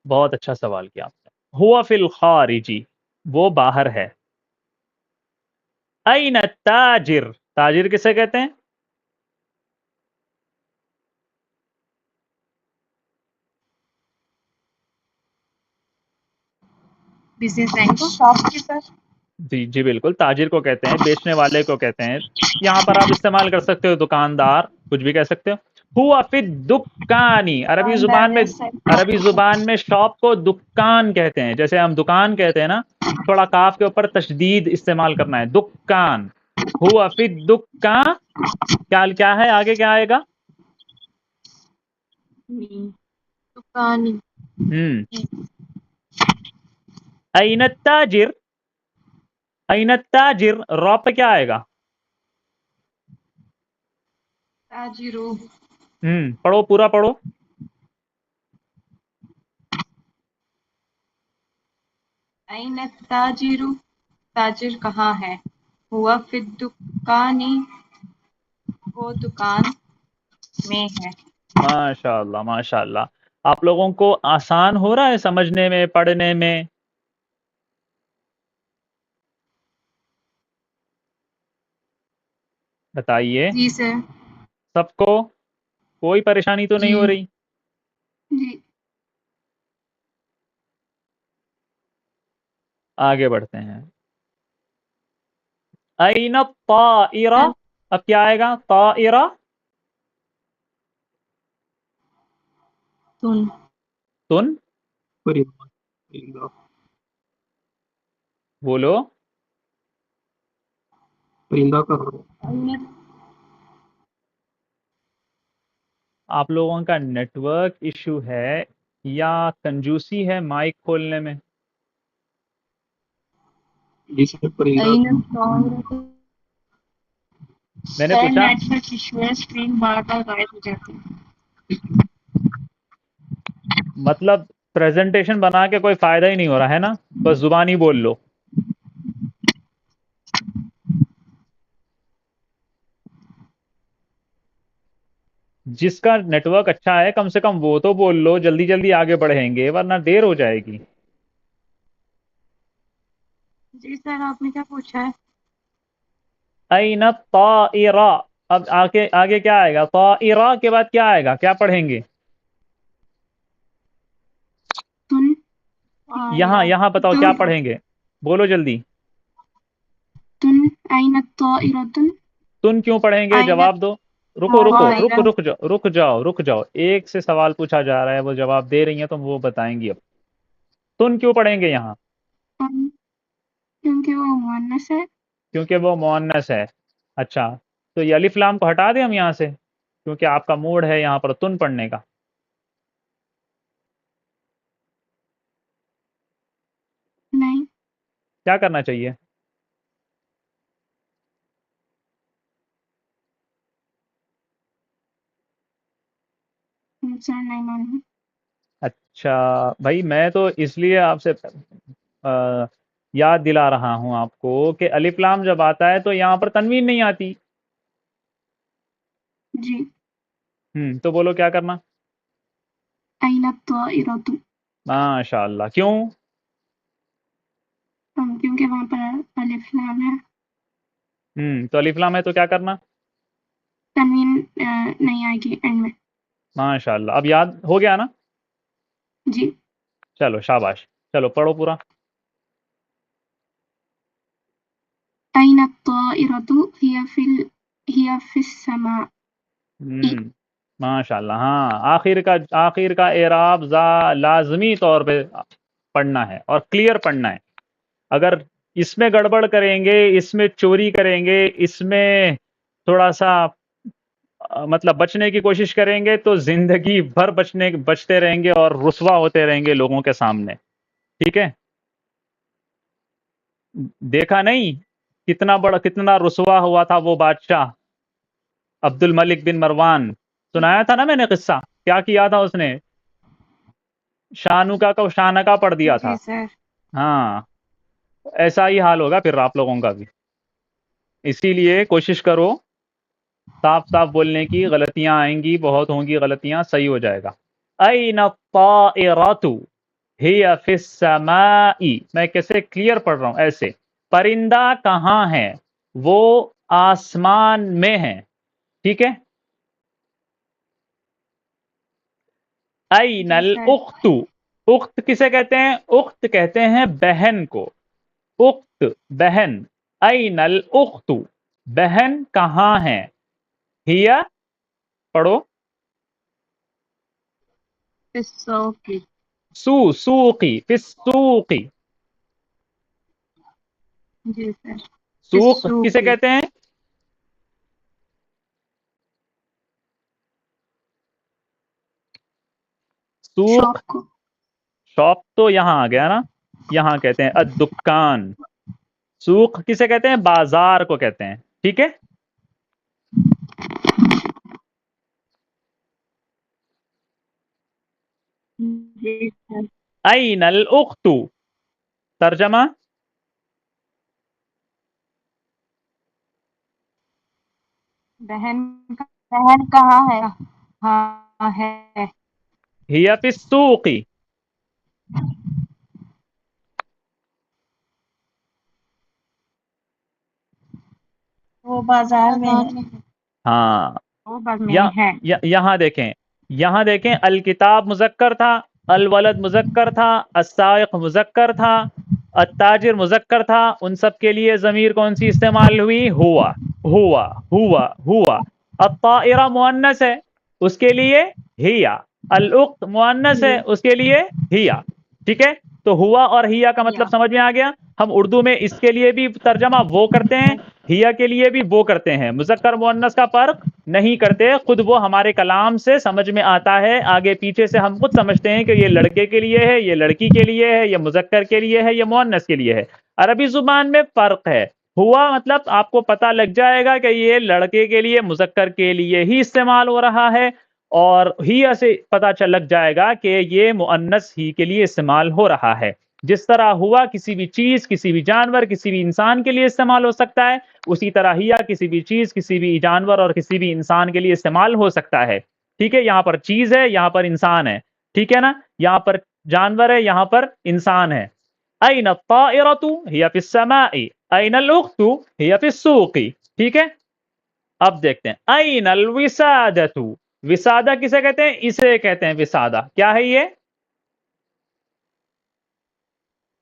بہت اچھا سوال کیا آپ نے۔ ہوا فی الخارجی، وہ باہر ہے۔ این التاجر، تاجر کسے کہتے ہیں؟ بزنس مین کو شاپ کیپر۔ جی جی بالکل، تاجر کو کہتے ہیں، بیچنے والے کو کہتے ہیں۔ یہاں پر آپ استعمال کر سکتے ہو دکاندار، کچھ بھی کہہ سکتے ہو۔ ہوا فی الدکانی، عربی زبان میں شاپ کو دکان کہتے ہیں، جیسے ہم دکان کہتے ہیں نا، تھوڑا کاف کے اوپر تشدید استعمال کرنا ہے، دکان۔ ہوا فی الدکان، کیا ہے آگے، کیا آئے گا؟ دکانی۔ این التاجر، این التاجر، را پہ کیا آئے گا؟ تاجرو۔ پڑھو، پورا پڑھو۔ این التاجر، تاجر کہاں ہے؟ ہوا فی الدکانی، وہ دکان میں ہے۔ ماشاء اللہ ماشاء اللہ، آپ لوگوں کو آسان ہو رہا ہے سمجھنے میں، پڑھنے میں؟ بتائیے جی سر۔ سب کو، کوئی پریشانی تو نہیں جی ہو رہی؟ جی آگے بڑھتے ہیں۔ این الطائرہ، اب کیا آئے گا؟ طائرہ، تن تن، پرندہ، پرندہ، بولو۔ پرندہ کہاں؟ آپ لوگوں کا نیٹ ورک ایشو ہے یا کنجوسی ہے مائک کھولنے میں؟ جس میں پرندہ این میں نے پوچھا، نیٹ ورک ایشو ہے، اسکرین بار بار غائب ہو جاتی ہے۔ مطلب پریزنٹیشن بنا کے کوئی فائدہ ہی نہیں ہو رہا ہے نا، بس زبان ہی بول لو۔ جس کا نیٹ ورک اچھا ہے کم سے کم وہ تو بول لو، جلدی جلدی آگے بڑھیں گے ورنہ دیر ہو جائے گی۔ جی سر آپ نے کیا پوچھا ہے؟ این الطائرہ. اب آگے آگے کیا آئے گا؟ طائرہ کے بعد کیا آئے گا؟ کیا پڑھیں گے تن یہاں بتاؤ کیا پڑھیں گے؟ بولو جلدی. تن أين الطائرة؟ تن کیوں پڑھیں گے؟ آئینہ جواب دو. رکو رکو رک طائرہ رک جاؤ رک جاؤ رک جاؤ. ایک سے سوال پوچھا جا رہا ہے، وہ جواب دے رہی ہیں تو وہ بتائیں گی. اب تن کیوں پڑھیں گے یہاں؟ کیونکہ وہ مؤنث ہے. کیونکہ وہ مؤنث ہے. اچھا، تو یہ الف لام کو ہٹا دیں ہم یہاں سے، کیونکہ آپ کا موڈ ہے یہاں پر تن پڑھنے کا. نہیں، کیا کرنا چاہیے؟ سر نہیں معلوم. اچھا بھائی، میں تو اس لیے آپ سے یاد دلا رہا ہوں آپ کو کہ الف لام جب آتا ہے تو یہاں پر تنوین نہیں آتی. جی. تو بولو کیا کرنا. أين الطائرة؟ ماشاء اللہ. کیوں؟ کیونکہ وہاں پر الف لام ہے. تو الف لام ہے تو کیا کرنا؟ تنوین نہیں آئے گی اینڈ میں. ماشاء اللہ. اب یاد ہو گیا نا؟ جی. چلو شاباش. چلو پڑھو پورا. أين الطائرة؟ هي في السماء. ماشاء اللہ. ہاں، آخر کا اعراب لازمی طور پہ پڑھنا ہے اور کلیئر پڑھنا ہے. اگر اس میں گڑبڑ کریں گے، اس میں چوری کریں گے، اس میں تھوڑا سا مطلب بچنے کی کوشش کریں گے تو زندگی بھر بچتے رہیں گے اور رسوا ہوتے رہیں گے لوگوں کے سامنے. ٹھیک ہے؟ دیکھا نہیں کتنا رسوا ہوا تھا وہ بادشاہ عبد الملک بن مروان؟ سنایا تھا نا میں نے قصہ. کیا کیا تھا اس نے؟ شانوکا کو شانکا پڑھ دیا تھا. جی سر. ہاں، ایسا ہی حال ہوگا پھر آپ لوگوں کا بھی. اسی لیے کوشش کرو صاف صاف بولنے کی. غلطیاں آئیں گی، بہت ہوں گی غلطیاں، صحیح ہو جائے گا. این الطائرۃ ہی فی السماء. میں کیسے کلیئر پڑھ رہا ہوں ایسے. پرندہ کہاں ہے؟ وہ آسمان میں ہے. ٹھیک ہے؟ این جی سر. الاخت. اخت کسے کہتے ہیں؟ اخت کہتے ہیں بہن کو. اخت بہن. این الاخت بہن کہاں ہے؟ ہیا پڑھو. السوقی. سوقی فی السوق. جی سر. سوق کسے السوقی. کہتے ہیں؟ سوق. شاپ کو. شاپ تو یہاں آ گیا نا. یہاں کہتے ہیں الدکان. سوق کسے کہتے ہیں؟ بازار کو کہتے ہیں. ٹھیک ہے؟ جی سر. این الاخت. ترجمہ. بہن کہاں ہے؟ کہاں ہے؟ ہی فی السوق. وہ بازار میں ہے. ہاں، وہ بس میں ہے. یہاں دیکھیں الکتاب مذکر تھا، الولد مذکر تھا، السائق مذکر تھا، التاجر مذکر تھا. ان سب کے لیے ضمیر کون سی استعمال ہوئی؟ ہوا ہوا ہوا ہوا. الطائرہ مؤنث ہے، اس کے لیے ہیا. الاخت مؤنث ہے، اس کے لیے ہیا. ٹھیک ہے؟ تو ہوا اور ہیا کا مطلب سمجھ میں آ گیا. ہم اردو میں اس کے لیے بھی ترجمہ وہ کرتے ہیں، ہیا کے لیے بھی وہ کرتے ہیں. مذکر مؤنث کا فرق نہیں کرتے، خود وہ ہمارے کلام سے سمجھ میں آتا ہے. آگے پیچھے سے ہم خود سمجھتے ہیں کہ یہ لڑکے کے لیے ہے، یہ لڑکی کے لیے ہے، یہ مذکر کے لیے ہے، یہ مؤنث کے لیے ہے. عربی زبان میں فرق ہے. ہوا مطلب آپ کو پتہ لگ جائے گا کہ یہ لڑکے کے لیے، مذکر کے لیے ہی استعمال ہو رہا ہے، اور ہی سے پتہ لگ جائے گا کہ یہ مؤنث ہی کے لیے استعمال ہو رہا ہے. جس طرح ہوا کسی بھی چیز، کسی بھی جانور، کسی بھی انسان کے لیے استعمال ہو سکتا ہے، اسی طرح ہیا کسی بھی چیز، کسی بھی جانور اور کسی بھی انسان کے لیے استعمال ہو سکتا ہے. ٹھیک ہے؟ یہاں پر چیز ہے، یہاں پر انسان ہے. ٹھیک ہے نا؟ یہاں پر جانور ہے، یہاں پر انسان ہے. أين الطائرة هي في السماء أين الأخت هي في السوق. ٹھیک ہے. اب دیکھتے ہیں أين الوسادة. وسادہ کسے کہتے ہیں؟ اسے کہتے ہیں وسادہ. کیا ہے یہ؟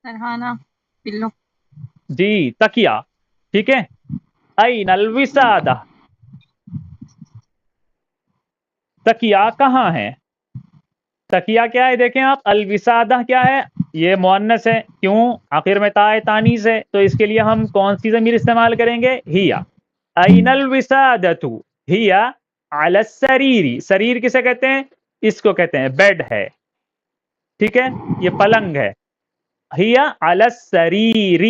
سرحانہ پلو. جی تکیا. ٹھیک ہے. أين الوسادة. تکیا کہاں ہے؟ تکیا کیا ہے؟ دیکھیں آپ، الوسادہ کیا ہے؟ یہ مؤنث ہے. کیوں؟ آخر میں تا تانیث ہے، تو اس کے لیے ہم کون سی ضمیر استعمال کریں گے؟ ہیا. این الوسادۃ ہیا علی السریر. سریر کسے کہتے ہیں؟ اس کو کہتے ہیں بیڈ ہے. ٹھیک ہے، یہ پلنگ ہے. ہیا علی السریر.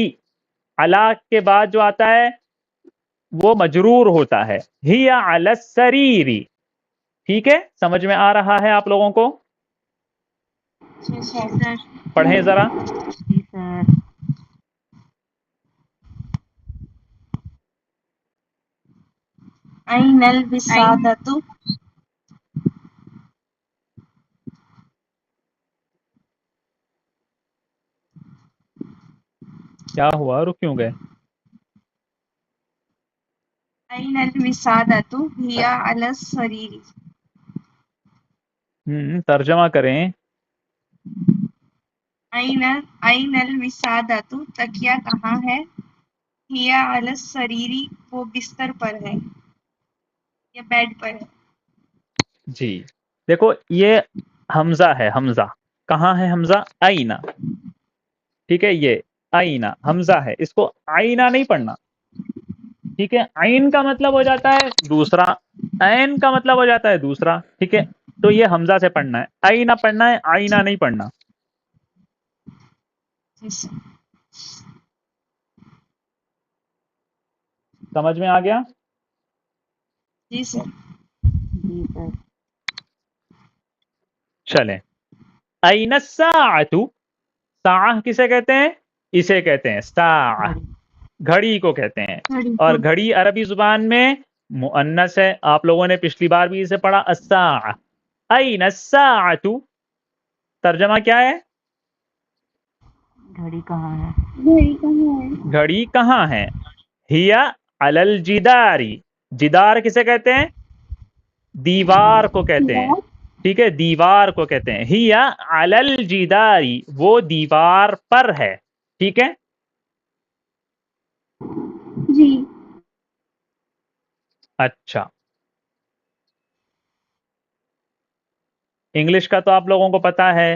علی کے بعد جو آتا ہے وہ مجرور ہوتا ہے. ہیا علی السریر. ٹھیک ہے، سمجھ میں آ رہا ہے آپ لوگوں کو؟ جی سر. پڑھیں ذرا. جی سر. أين الوسادة. کیا ہوا؟ رک کیوں گئے؟ أين الوسادة هي على السرير. ترجمہ کریں. أين الوسادة تکیہ کہاں ہے؟ هي على السرير وہ بستر پر ہے یا بیڈ پر ہے. جی دیکھو، یہ حمزہ ہے. حمزہ کہاں ہے؟ حمزہ آئینہ. ٹھیک ہے، یہ آئینہ حمزہ ہے، اس کو آئینہ نہیں پڑھنا. ٹھیک ہے، عین کا مطلب ہو جاتا ہے دوسرا، عین کا مطلب ہو جاتا ہے دوسرا. ٹھیک ہے، تو یہ حمزہ سے پڑھنا ہے، آئینہ پڑھنا ہے، آئینہ نہیں پڑھنا. جی سر. سمجھ میں آ گیا؟ جی سر. جی سر. چلیں. این الساعۃ. ساعہ کسے کہتے ہیں؟ اسے کہتے ہیں ساعہ. گھڑی کو کہتے ہیں. اور گھڑی عربی زبان میں مؤنث ہے. آپ لوگوں نے پچھلی بار بھی اسے پڑھا الساعہ. این الساعۃ. ترجمہ کیا ہے؟ گھڑی کہاں ہے؟ گھڑی کہاں ہے؟ گھڑی کہاں ہے؟ ہیا علی الجدار. جدار کسے کہتے ہیں؟ دیوار کو کہتے ہیں. ٹھیک ہے، دیوار کو کہتے ہیں. ہیا علی الجدار. وہ دیوار پر ہے. ٹھیک ہے. جی. اچھا، انگلش کا تو آپ لوگوں کو پتا ہے.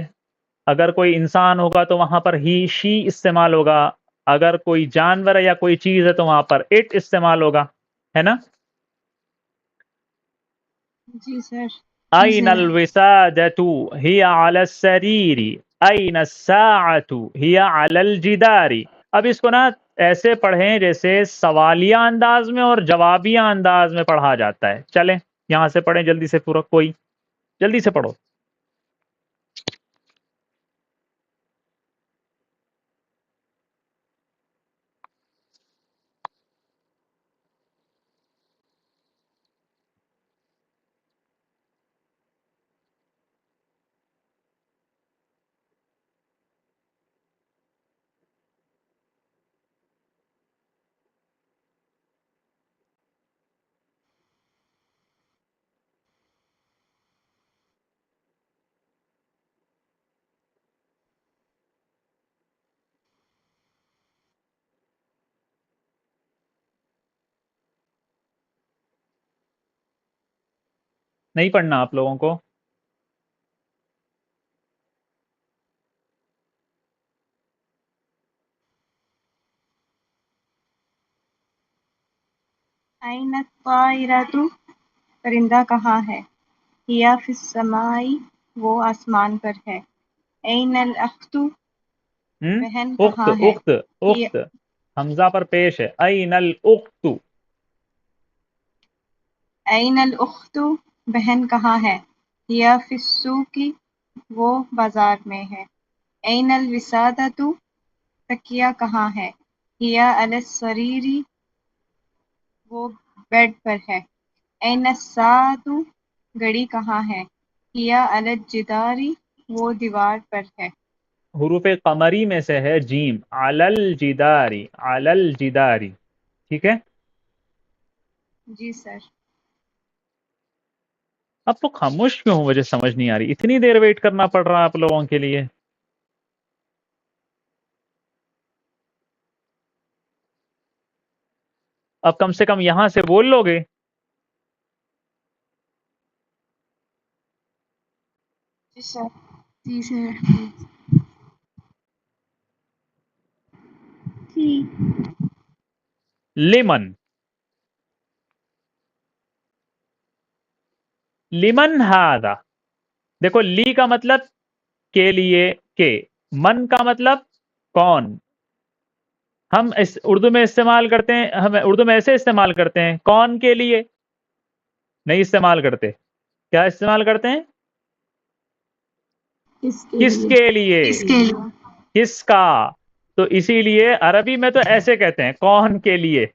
اگر کوئی انسان ہوگا تو وہاں پر ہی شی استعمال ہوگا. اگر کوئی جانور ہے یا کوئی چیز ہے تو وہاں پر اٹ استعمال ہوگا، ہے نا؟ جی سر. این الوسادۃ ہی علی السریر این الساعۃ ہی علی الجدار. اب اس کو نا ایسے پڑھیں جیسے سوالیہ انداز میں اور جوابیہ انداز میں پڑھا جاتا ہے. چلیں یہاں سے پڑھیں جلدی سے، پورا کوئی جلدی سے پڑھو. نہیں پڑھنا آپ لوگوں کو؟ أين الطائرة پرندہ کہاں ہے؟ ہیا فی السماء وہ آسمان پر ہے. أين الأخت بہن اخت. کہاں ہے؟ اخت اخت حمزہ پر پیش ہے. این الاخت. أين الأخت بہن کہاں ہے؟ ہیا فی السوق وہ بازار میں ہے. أين الوسادة تکیہ کہاں ہے؟ ہیا علی السریر وہ بیڈ پر ہے. أين الساعة گھڑی کہاں ہے؟ ہیا علی الجدار وہ دیوار پر ہے. حروف قمری میں سے ہے جیم، علل جداری، علل جداری، ٹھیک ہے؟ جی سر. اب تو خاموش کیوں ہوں، مجھے سمجھ نہیں آ رہی، اتنی دیر ویٹ کرنا پڑ رہا ہے آپ لوگوں کے لیے. اب کم سے کم یہاں سے بول لو گے. جی سر. جی سر. لمن، لمن ہاذا، دیکھو لی کا مطلب کے لیے، کے، من کا مطلب کون. ہم اردو میں استعمال کرتے ہیں، ہم اردو میں ایسے استعمال کرتے ہیں، کون کے لیے نہیں استعمال کرتے. کیا استعمال کرتے ہیں؟ کس کے لیے، کس کے لیے؟ کس کا. تو اسی لیے عربی میں تو ایسے کہتے ہیں کون کے لیے،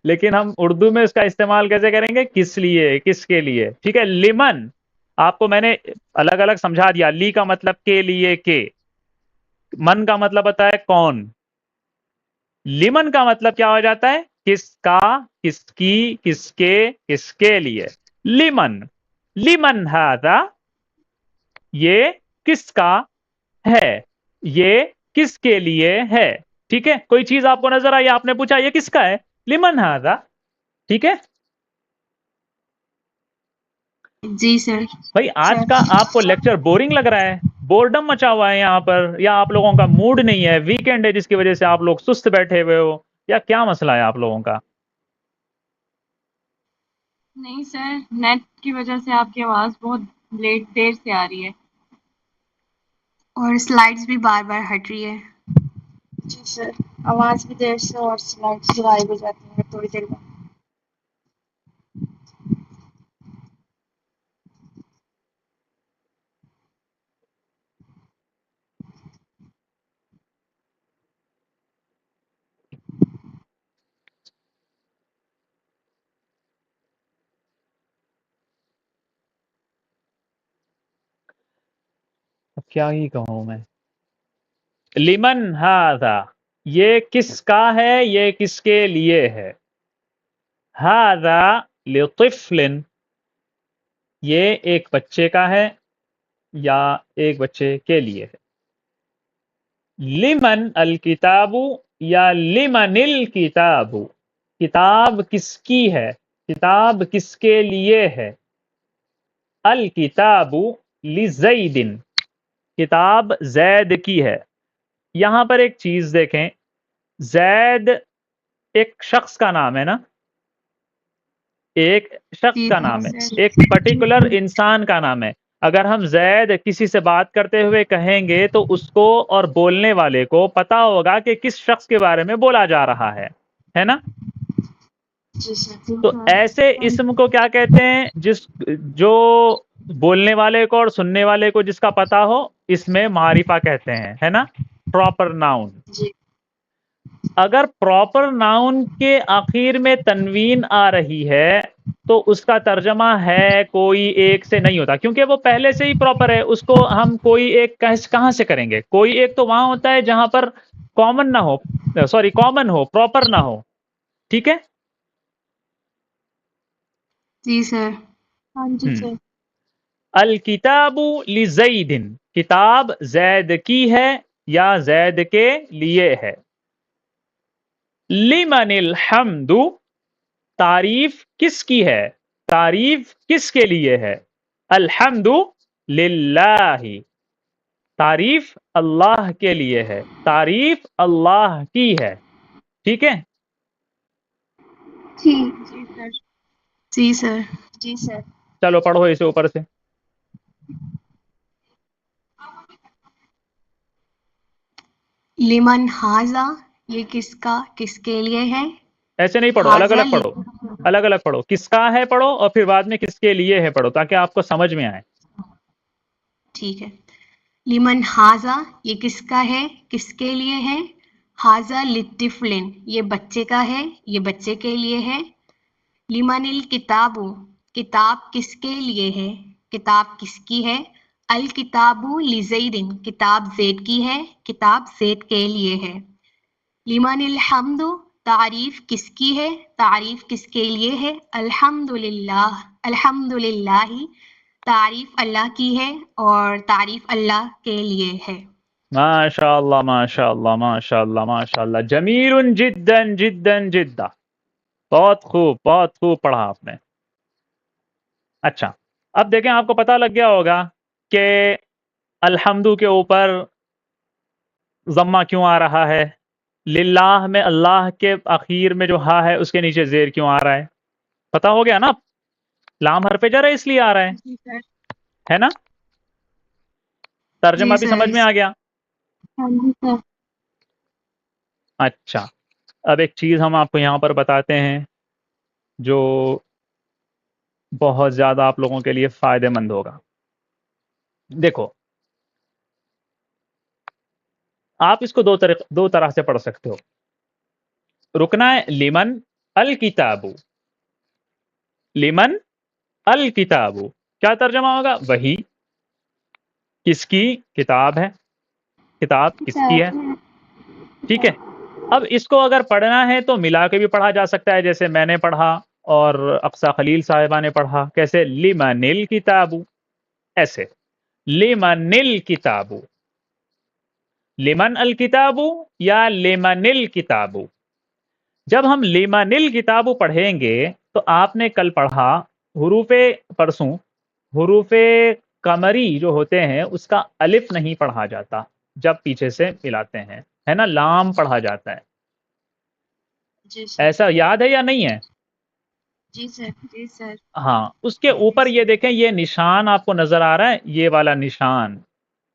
لیکن ہم اردو میں اس کا استعمال کیسے کریں گے؟ کس لیے، کس کے لیے. ٹھیک ہے. لمن آپ کو میں نے الگ الگ سمجھا دیا. لی کا مطلب کے لیے، کے. من کا مطلب بتایا کون. لمن کا مطلب کیا ہو جاتا ہے؟ کس کا، کس کی، کس کے، کس کے لیے. لمن، لمن ہذا، یہ کس کا ہے، یہ کس کے لیے ہے. ٹھیک ہے. کوئی چیز آپ کو نظر آئی، آپ نے پوچھا یہ کس کا ہے، لمن ہذا. ٹھیک ہے جی سر. بھائی. آج کا آپ کو لیکچر بورنگ لگ رہا ہے، بورڈم مچا ہوا ہے یہاں پر، یا آپ لوگوں کا موڈ نہیں ہے، ویکینڈ ہے جس کی وجہ سے آپ لوگ سست بیٹھے ہوئے ہو، یا کیا مسئلہ ہے آپ لوگوں کا؟ نہیں سر، نیٹ کی وجہ سے آپ کی آواز بہت دیر سے آ رہی ہے. اور سلائڈز بھی بار بار ہٹ رہی ہے. جی سر، آواز بھی دیر سے اور سلائڈس بھی غائب ہو جاتی ہیں تھوڑی دیر بعد. اب کیا ہی کہوں میں. لمن ہذا، یہ کس کا ہے، یہ کس کے لیے ہے. ہذا لطفل، یہ ایک بچے کا ہے یا ایک بچے کے لیے ہے. لمن الکتاب یا لمن الکتاب، کتاب کس کی ہے، کتاب کس کے لیے ہے. الکتاب لزید، کتاب زید کی ہے. یہاں پر ایک چیز دیکھیں، زید ایک شخص کا نام ہے نا، ایک شخص جی کا نام ہے، سر. ایک پرٹیکولر انسان کا نام ہے. اگر ہم زید کسی سے بات کرتے ہوئے کہیں گے تو اس کو اور بولنے والے کو پتا ہوگا کہ کس شخص کے بارے میں بولا جا رہا ہے نا. جی سر. تو ایسے اسم کو کیا کہتے ہیں؟ جو بولنے والے کو اور سننے والے کو جس کا پتا ہو، اس میں معرفہ کہتے ہیں، ہے نا، پراپر ناؤن. جی. اگر پراپر ناؤن کے آخر میں تنوین آ رہی ہے تو اس کا ترجمہ ہے کوئی ایک سے نہیں ہوتا، کیونکہ وہ پہلے سے ہی پراپر ہے. اس کو ہم کوئی ایک کہاں سے کریں گے؟ کوئی ایک تو وہاں ہوتا ہے جہاں پر کامن نہ ہو، سوری کامن ہو، پراپر نہ ہو. ٹھیک ہے. جی سر. ہاں جی سر. الکتاب لزید، کتاب زید کی ہے یا زید کے لیے ہے. لمن الحمد، تعریف کس کی ہے، تعریف کس کے لیے ہے. الحمد للہ، تعریف اللہ کے لیے ہے، تعریف اللہ کی ہے. ٹھیک ہے. جی سر. جی سر. جی سر. چلو پڑھو اسے اوپر سے. لمن ہاذا، یہ کس کا، کس کے لیے ہے. ایسے نہیں پڑھو، الگ ہاذا الگ پڑھو، الگ الگ پڑھو. کس کا ہے پڑھو اور پھر بعد میں کس کے لیے ہے پڑھو، تاکہ آپ کو سمجھ میں آئے. ٹھیک ہے. لمن ہاذا، یہ کس کا ہے، کس کے لیے ہے. ہاذا لطفلن، یہ بچے کا ہے، یہ بچے کے لیے ہے. لمن الکتاب، کتاب کس کے لیے ہے، کتاب کس کی ہے. الکتابو لزیدن، کتاب زید کی ہے، کتاب زید کے لیے ہے۔ لمن الحمد، تعریف کس کی ہے، تعریف کس کے لیے ہے۔ الحمدللہ، الحمدللہ، تعریف اللہ کی ہے اور تعریف اللہ کے لیے ہے۔ ماشاء اللہ ماشاء اللہ ماشاء اللہ ماشاء اللہ، جمیل جدا جدا جدا، بہت خوب پڑھا آپ نے۔ اچھا، اب دیکھیں آپ کو پتہ لگ گیا ہوگا کہ الحمدو کے اوپر ضمہ کیوں آ رہا ہے، للہ میں اللہ کے اخیر میں جو ہا ہے اس کے نیچے زیر کیوں آ رہا ہے، پتہ ہو گیا نا؟ لام حرف جر ہے اس لیے آ رہا جی سر۔ ہے نا؟ ترجمہ جی بھی سر۔ سمجھ میں آ گیا؟ ہاں جی سر۔ اچھا، اب ایک چیز ہم آپ کو یہاں پر بتاتے ہیں جو بہت زیادہ آپ لوگوں کے لیے فائدہ مند ہوگا۔ دیکھو، آپ اس کو دو طرح سے پڑھ سکتے ہو۔ رکنا ہے لمن الکتاب، لمن الکتاب کیا ترجمہ ہوگا؟ وہی کس کی کتاب ہے، کتاب کس کی ہے، ٹھیک ہے۔ اب اس کو اگر پڑھنا ہے تو ملا کے بھی پڑھا جا سکتا ہے، جیسے میں نے پڑھا اور اقصی خلیل صاحبہ نے پڑھا، کیسے؟ لمن الکتاب، ایسے لمن الکتاب، لمن الکتاب یا لمن الکتاب۔ جب ہم لمن الکتاب پڑھیں گے تو آپ نے کل پڑھا پرسوں حروف قمری جو ہوتے ہیں اس کا الف نہیں پڑھا جاتا جب پیچھے سے ملاتے ہیں، ہے نا؟ لام پڑھا جاتا ہے۔ جی سر۔ ایسا یاد ہے یا نہیں ہے؟ جی سر۔ جی سر۔ ہاں، اس کے اوپر یہ دیکھیں، یہ نشان آپ کو نظر آ رہا ہے، یہ والا نشان،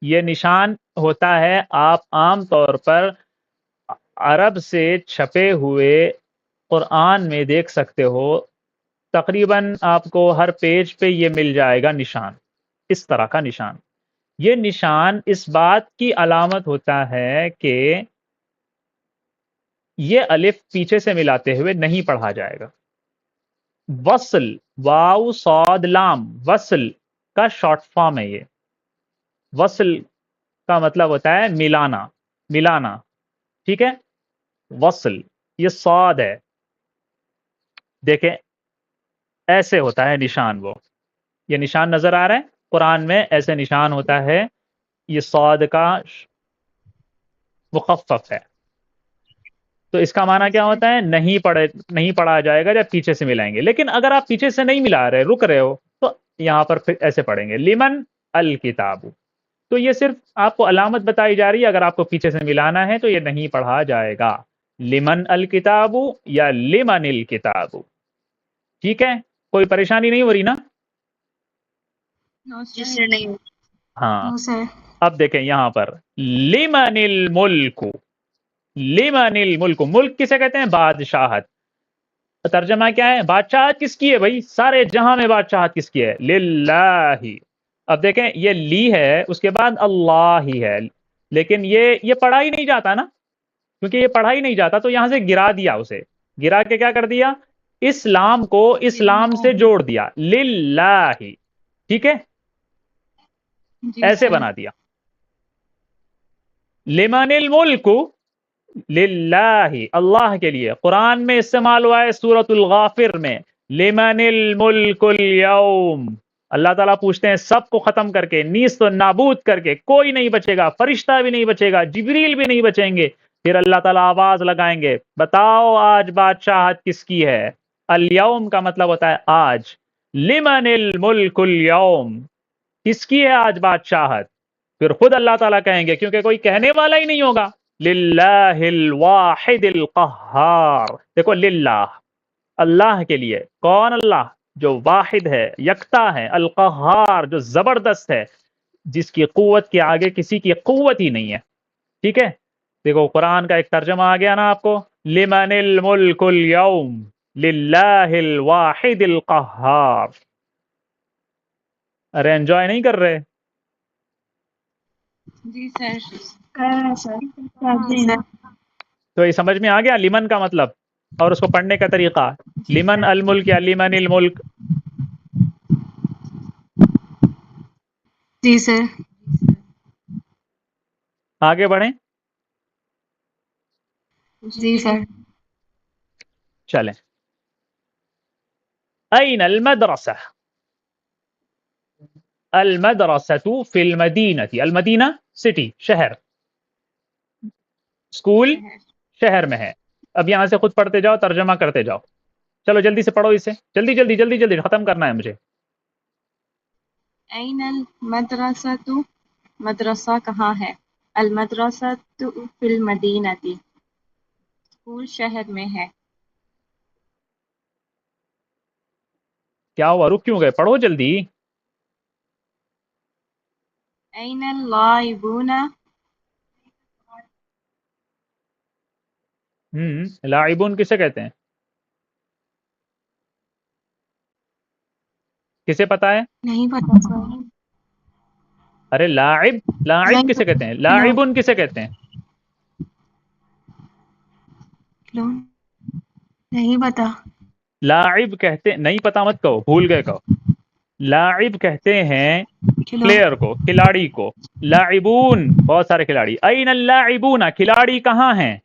یہ نشان ہوتا ہے، آپ عام طور پر عرب سے چھپے ہوئے قرآن میں دیکھ سکتے ہو، تقریباً آپ کو ہر پیج پہ یہ مل جائے گا نشان، اس طرح کا نشان۔ یہ نشان اس بات کی علامت ہوتا ہے کہ یہ الف پیچھے سے ملاتے ہوئے نہیں پڑھا جائے گا۔ وصل، واو صاد لام، وصل کا شارٹ فارم ہے یہ۔ وصل کا مطلب ہوتا ہے ملانا، ملانا، ٹھیک ہے؟ وصل، یہ صاد ہے، دیکھیں ایسے ہوتا ہے نشان، وہ یہ نشان نظر آ رہا ہے قرآن میں، ایسے نشان ہوتا ہے، یہ صاد کا مخفف ہے۔ تو اس کا معنی کیا ہوتا ہے؟ نہیں پڑھا جائے گا جب پیچھے سے ملائیں گے۔ لیکن اگر آپ پیچھے سے نہیں ملا رہے، رک رہے ہو، تو یہاں پر پھر ایسے پڑھیں گے، لمن الکتاب۔ تو یہ صرف آپ کو علامت بتائی جا رہی ہے، اگر آپ کو پیچھے سے ملانا ہے تو یہ نہیں پڑھا جائے گا، لمن الکتاب یا لمن الکتاب، ٹھیک ہے؟ کوئی پریشانی نہیں ہو رہی نا؟ جی سر، نہیں۔ ہاں، نو سر۔ اب دیکھیں یہاں پر لمن الملک، لمن الملک، ملک کسے کہتے ہیں؟ بادشاہت۔ ترجمہ کیا ہے؟ بادشاہت کس کی ہے بھائی؟ سارے جہاں میں بادشاہت کس کی ہے؟ للہ۔ اب دیکھیں یہ لی ہے، اس کے بعد اللہ ہی ہے، لیکن یہ پڑھا ہی نہیں جاتا نا، کیونکہ یہ پڑھا ہی نہیں جاتا تو یہاں سے گرا دیا، اسے گرا کے کیا کر دیا؟ اسلام کو اسلام سے جوڑ دیا، للہ، ٹھیک ہے؟ جی ایسے سر۔ بنا دیا، لمن الملک، للہ، اللہ کے لیے۔ قرآن میں استعمال ہوا ہے سورۃ الغافر میں، لمن الملک اليوم۔ اللہ تعالیٰ پوچھتے ہیں سب کو ختم کر کے، نیست و نابود کر کے، کوئی نہیں بچے گا، فرشتہ بھی نہیں بچے گا، جبریل بھی نہیں بچیں گے۔ پھر اللہ تعالیٰ آواز لگائیں گے، بتاؤ آج بادشاہت کس کی ہے؟ الیوم کا مطلب ہوتا ہے آج، لمن الملک اليوم، کس کی ہے آج بادشاہت؟ پھر خود اللہ تعالیٰ کہیں گے، کیونکہ کوئی کہنے والا ہی نہیں ہوگا، للہ الواحد القہار۔ دیکھو للہ، اللہ کے لیے، کون؟ اللہ جو واحد ہے، یکتا ہے، القہار جو زبردست ہے، جس کی قوت کے آگے کسی کی قوت ہی نہیں ہے، ٹھیک ہے؟ دیکھو قرآن کا ایک ترجمہ آ گیا نا آپ کو، لمن الملک اليوم للہ الواحد القہار۔ ارے انجوائے نہیں کر رہے؟ جی سر۔ جی سر۔ تو یہ سمجھ میں آ گیا لمن کا مطلب اور اس کو پڑھنے کا طریقہ؟ جی لمن سر۔ الملک یا لمن الملک؟ جی سر. آگے بڑھیں. جی سر. چلیں. أين المدرسة؟ المدرسة في المدينة. المدینہ سٹی، شہر. اسکول شہر میں ہے. اب یہاں سے خود پڑھتے جاؤ، ترجمہ کرتے جاؤ. چلو جلدی سے پڑھو اسے، جلدی جلدی جلدی جلدی ختم کرنا ہے مجھے. این المدرسۃ، مدرسہ کہاں ہے؟ المدرسۃ فی المدینۃ، اسکول شہر میں ہے. کیا ہوا، رک کیوں گئے؟ پڑھو جلدی. این اللاعبون، لاعبون کسے کہتے ہیں؟ کسے پتا ہے؟ نہیں پتا سر. ارے لاعب، لاعب کسے کہتے ہیں؟ ہلو لاعبون کسے کہتے ہیں؟ ہلو، نہیں پتا. لاعب کہتے نہیں پتا مت کہو، بھول گئے کہو. لاعب کہتے ہیں ہلو. پلیئر کو، کھلاڑی کو. لاعبون بہت سارے کھلاڑی. این اللاعبون، کھلاڑی کہاں ہیں؟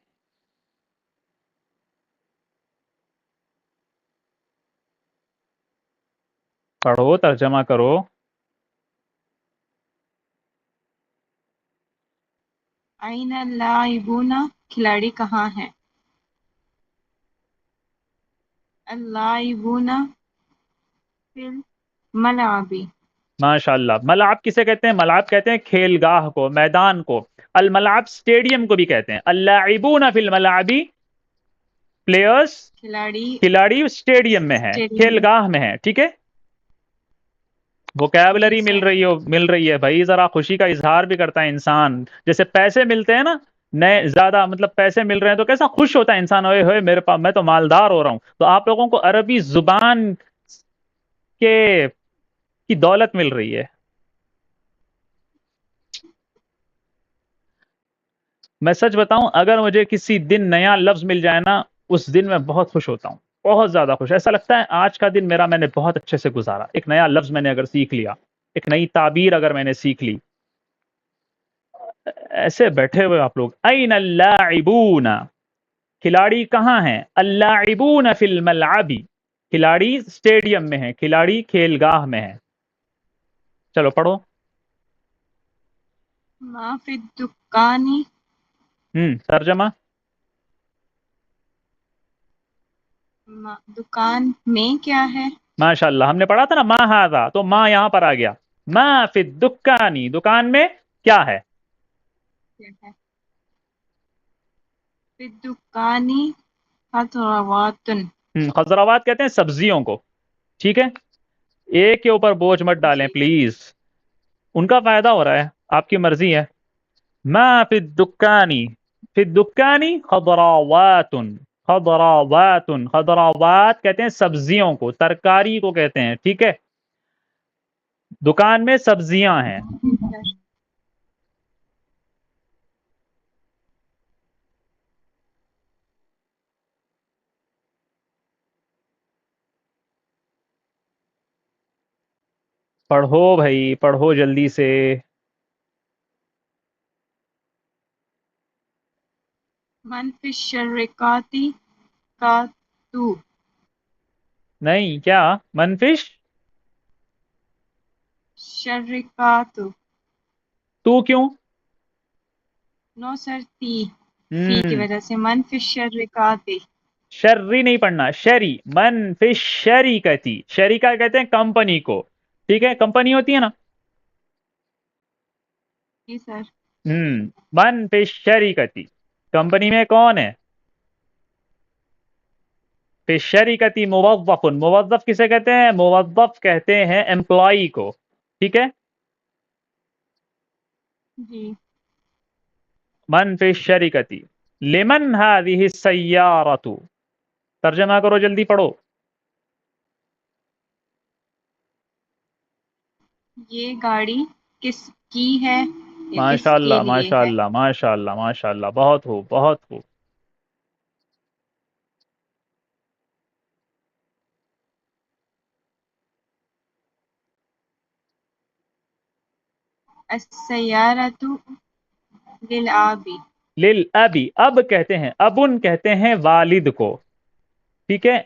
پڑھو، ترجمہ کرو. این اللاعبون، کھلاڑی کہاں ہیں؟ اللاعبون فی الملعب. ماشاء اللہ. ملعب کسے کہتے ہیں؟ ملعب کہتے ہیں کھیل گاہ کو، میدان کو. الملعب اسٹیڈیم کو بھی کہتے ہیں. اللاعبون فی الملعب، پلیئرز، کھلاڑی کھلاڑی اسٹیڈیم میں ہے، اسٹیڈیم کھیل میں. گاہ میں ہے. ٹھیک ہے، جی ووکیبلری سر. مل رہی ہے بھائی. ذرا خوشی کا اظہار بھی کرتا ہے انسان. جیسے پیسے ملتے ہیں نا، نئے زیادہ مطلب پیسے مل رہے ہیں تو کیسا خوش ہوتا ہے انسان، ہوئے ہوئے میرے پاس، میں تو مالدار ہو رہا ہوں. تو آپ لوگوں کو عربی زبان کے کی دولت مل رہی ہے. میں سچ بتاؤں، اگر مجھے کسی دن نیا لفظ مل جائے نا، اس دن میں بہت خوش ہوتا ہوں، بہت زیادہ خوش. ایسا لگتا ہے آج کا دن میں نے بہت اچھے سے گزارا. ایک نیا لفظ میں نے اگر سیکھ لیا، ایک نئی تعبیر اگر میں نے سیکھ لی. ایسے بیٹھے ہوئے آپ لوگ. این اللاعبون، کھلاڑی کہاں ہیں؟ اللاعبون فی الملعب، کھلاڑی اسٹیڈیم میں ہیں، کھلاڑی کھیل گاہ میں ہیں. چلو پڑھو. ما فی الدکان، ترجمہ. دکان میں کیا ہے؟ ماشاء اللہ، ہم نے پڑھا تھا نا ما ھذا، تو ما یہاں پر آ گیا. ما فی الدکان، دکان میں کیا ہے؟ فی الدکان خضروات. خضروات کہتے ہیں سبزیوں کو. ٹھیک ہے، ایک کے اوپر بوجھ مت ڈالیں جی. پلیز، ان کا فائدہ ہو رہا ہے، آپ کی مرضی ہے. ما فی الدکان، فی الدکان خضروات. خضروات، خضروات کہتے ہیں سبزیوں کو، ترکاری کو کہتے ہیں. ٹھیک ہے، دکان میں سبزیاں ہیں. پڑھو بھائی، پڑھو جلدی سے. من فی الشرکات کا تو. نہیں، کیا منفش؟ شرکات. تو کیوں؟ نو سر، فی کی وجہ سے. من فی الشرکات. شری نہیں پڑھنا، شری. من فی الشریکتی، شریکہ کہتے ہیں کمپنی کو. ٹھیک ہے، کمپنی ہوتی ہے نا. جی سر. من فی الشریکتی، کمپنی میں کون ہے؟ فی الشریکتی موظف. موظف کسے کہتے ہیں؟ موظف کہتے ہیں امپلائی کو. ٹھیک ہے، جی. من فی الشریکتی. لمن هذه السیارۃ، ترجمہ کرو، جلدی پڑھو. یہ گاڑی کس کی ہے؟ یا کس ماشاء کے اللہ، لیے ماشاء ہے؟ اللہ، ماشاء اللہ، ماشاء اللہ، بہت خوب، بہت خوب. السیارۃ للآبی، للابی، اب کہتے ہیں، ابن کہتے ہیں والد کو، ٹھیک ہے،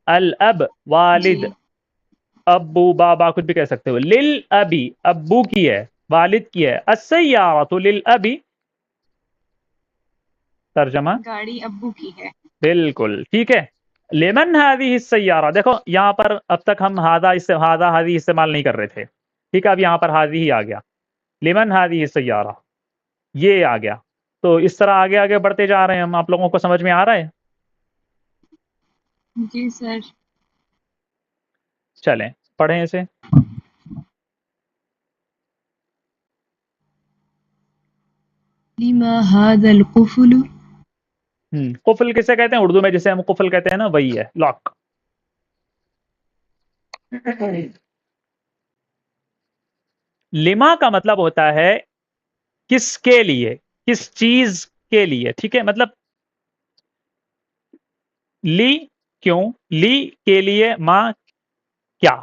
الاب والد، جی ابو بابا کچھ بھی کہہ سکتے ہو، للابی ابو کی ہے، والد کی ہے، السیارۃ للابی، ترجمہ گاڑی ابو کی ہے۔ بالکل ٹھیک ہے۔ لمن هذه السیارہ، دیکھو یہاں پر اب تک ہم هذه استعمال نہیں کر رہے تھے، ٹھیک ہے، اب یہاں پر هذه ہی آ گیا، لمن هذه السیارہ یہ آ گیا، تو اس طرح آگے آگے بڑھتے جا رہے ہیں ہم، آپ لوگوں کو سمجھ میں آ رہا ہے؟ جی سر۔ چلیں پڑھیں اسے۔ لما هذا القفل، قفل کسے کہتے ہیں اردو میں؟ جسے ہم قفل کہتے ہیں نا، وہی ہے لاک۔ لما کا مطلب ہوتا ہے کس کے لیے، کس چیز کے لیے، ٹھیک ہے، مطلب لی کیوں، لی کے لیے، ماں کیا،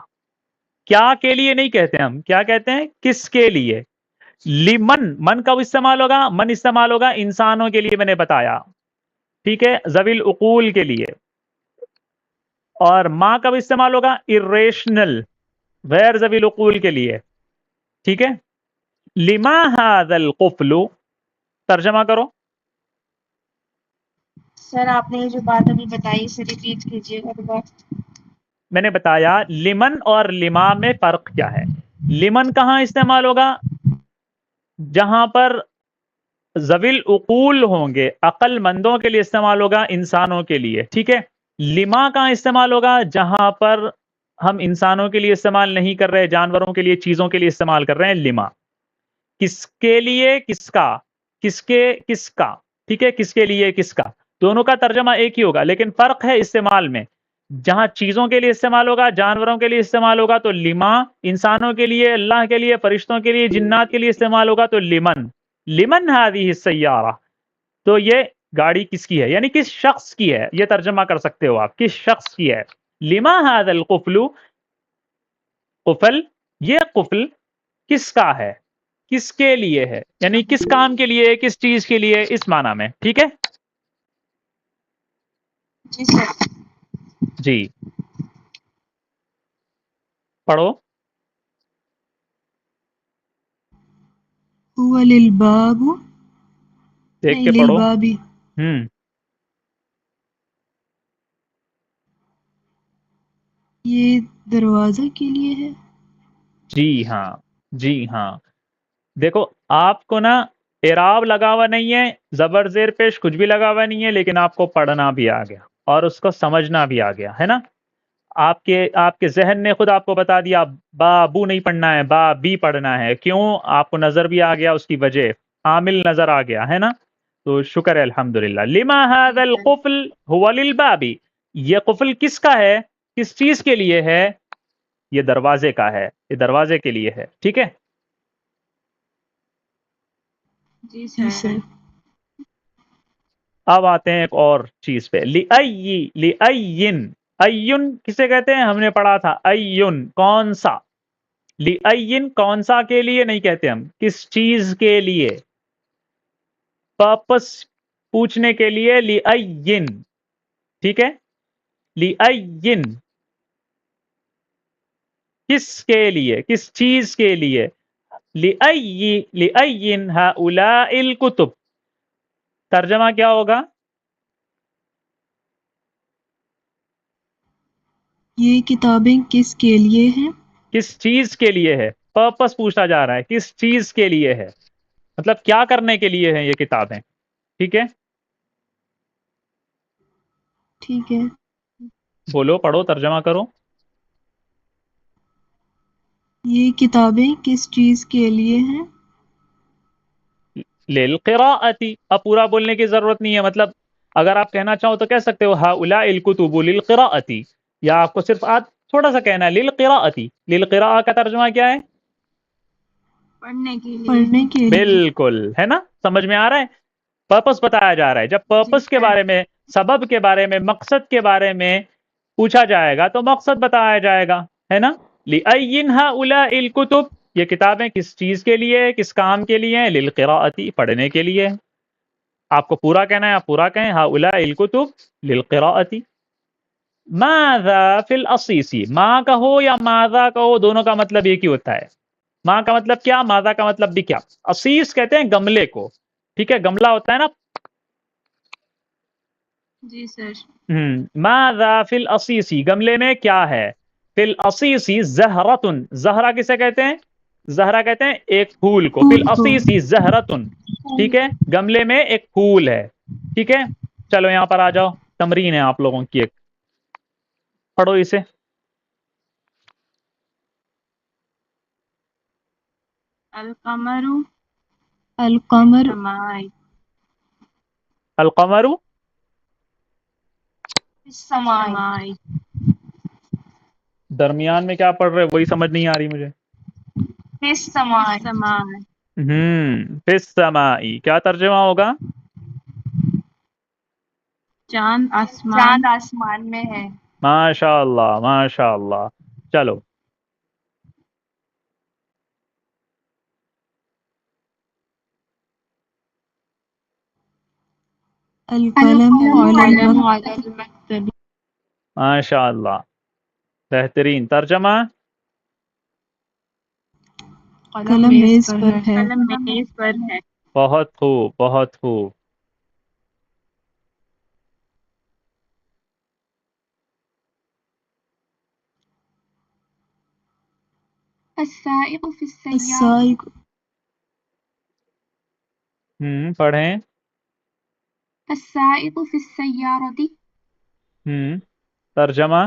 کیا کے لیے نہیں کہتے ہم، کیا کہتے ہیں؟ کس کے لیے۔ لمن، من کب استعمال ہوگا؟ من استعمال ہوگا انسانوں کے لیے، میں نے بتایا، ٹھیک ہے، ذوی العقول کے لیے۔ اور ماں کب استعمال ہوگا؟ irrational، غیر ذوی العقول کے لیے، ٹھیک ہے۔ لما هذا القفل، ترجمہ کرو۔ سر آپ نے یہ جو بات ابھی بتائی اسے ریپیٹ کیجیے گا دوبارہ۔ میں نے بتایا لمن اور لما میں فرق کیا ہے۔ لمن کہاں استعمال ہوگا؟ جہاں پر ذوی العقول ہوں گے، عقل مندوں کے لیے استعمال ہوگا، انسانوں کے لیے، ٹھیک ہے۔ لما کہاں استعمال ہوگا؟ جہاں پر ہم انسانوں کے لیے استعمال نہیں کر رہے، جانوروں کے لیے، چیزوں کے لیے استعمال کر رہے ہیں لما۔ کس کے لیے، کس کا، کس کے، کس کا، ٹھیک ہے، کس کے لیے، کس کا، دونوں کا ترجمہ ایک ہی ہوگا، لیکن فرق ہے استعمال میں۔ جہاں چیزوں کے لیے استعمال ہوگا، جانوروں کے لیے استعمال ہوگا تو لما، انسانوں کے لیے، اللہ کے لیے، فرشتوں کے لیے، جنات کے لیے استعمال ہوگا تو لمن۔ لمن هذه السیارہ، تو یہ گاڑی کس کی ہے، یعنی کس شخص کی ہے، یہ ترجمہ کر سکتے ہو آپ، کس شخص کی ہے۔ لما هذا القفل، قفل، یہ قفل کس کا ہے، کس کے لیے ہے، یعنی کس کام کے لیے، کس چیز کے لیے، اس معنی میں، ٹھیک ہے جی سر۔ جی۔ پڑھو۔ هو للباب، دیکھ نہیں کے پڑھو۔ للبابی، یہ دروازہ کے لیے ہے۔ جی ہاں، جی ہاں، دیکھو آپ کو نا اعراب لگا ہوا نہیں ہے، زبر زیر پیش کچھ بھی لگا ہوا نہیں ہے، لیکن آپ کو پڑھنا بھی آ گیا اور اس کو سمجھنا بھی آ گیا ہے نا۔ آپ کے ذہن نے خود آپ کو بتا دیا بابو نہیں پڑھنا ہے، با بھی پڑھنا ہے، کیوں؟ آپ کو نظر بھی آ گیا، اس کی وجہ عامل نظر آ گیا ہے نا، تو شکر ہے الحمدللہ۔ لما هذا القفل هو للباب، یہ قفل کس کا ہے، کس چیز کے لیے ہے؟ یہ دروازے کا ہے، یہ دروازے کے لیے ہے، ٹھیک ہے۔ جی جی سر۔ سر۔ اب آتے ہیں ایک اور چیز پہ، لئین، ایون کسے کہتے ہیں؟ ہم نے پڑھا تھا ایون کون سا، لئین کون سا کے لیے نہیں کہتے ہم، کس چیز کے لیے، پرپس پوچھنے کے لیے لئین، ٹھیک ہے، لئین کس کے لیے، کس چیز کے لیے، لئین ہؤلاء الکتب، ترجمہ کیا ہوگا؟ یہ کتابیں کس کے لیے ہیں؟ کس چیز کے لیے ہے، پرپس پوچھا جا رہا ہے، کس چیز کے لیے ہے، مطلب کیا کرنے کے لیے ہیں یہ کتابیں، ٹھیک ہے۔ ٹھیک ہے۔ بولو، پڑھو، ترجمہ کرو۔ یہ کتابیں کس چیز کے لیے ہیں؟ للقراءۃ، اب پورا بولنے کی ضرورت نہیں ہے، مطلب اگر آپ کہنا چاہو تو کہہ سکتے ہو ہؤلاء الکتب للقراءۃ، یا آپ کو صرف تھوڑا سا کہنا ہے للقراءۃ۔ للقراءۃ کا ترجمہ کیا ہے؟ پڑھنے کے لیے۔ پڑھنے کے لیے۔ بالکل، ہے نا، سمجھ میں آ رہا ہے، پرپس بتایا جا رہا ہے۔ جب جی پرپس کے سر۔ بارے میں، سبب کے بارے میں، مقصد کے بارے میں پوچھا جائے گا تو مقصد بتایا جائے گا، ہے نا۔ لأین ہؤلاء الکتب، یہ کتابیں کس چیز کے لیے، کس کام کے لیے ہیں؟ للقراءتی، پڑھنے کے لیے۔ آپ کو پورا کہنا ہے آپ پورا کہیں، ہؤلاء الکتب للقراءتی۔ ماذا فی الاصیصی، ماں کہو یا ماذا کہو، دونوں کا مطلب ایک ہی ہوتا ہے۔ ماں کا مطلب کیا، ماذا کا مطلب بھی کیا۔ اصیص کہتے ہیں گملے کو، ٹھیک ہے، گملہ ہوتا ہے نا۔ جی سر۔ ماذا فی الاصیصی، گملے میں کیا ہے۔ فی الاصیصی زہرۃ، زہرہ کسے کہتے ہیں؟ زہرہ کہتے ہیں ایک پھول کو، فی الاصیصی زہرۃ، ٹھیک ہے، گملے میں ایک پھول ہے، ٹھیک ہے۔ چلو یہاں پر آ جاؤ، تمرین ہے آپ لوگوں کی ایک، پڑھو اسے۔ القمر القمر سمائی القمر سمائی درمیان میں کیا پڑھ رہے وہی سمجھ نہیں آ رہی مجھے۔ سمائی فی السماء کیا ترجمہ ہوگا؟ چاند چاند آسمان میں ہے۔ ماشاء اللہ ماشاء اللہ۔ چلو القلم علی قلم المکتب علی المکتب، ماشاء اللہ، بہترین ترجمہ۔ قلم میز پر ہے۔ قلم میز پر ہے۔ بہت خوب بہت خوب۔ السائق فی السیارہ، السائق پڑھیں۔ السائق فی السیارۃ، ترجمہ۔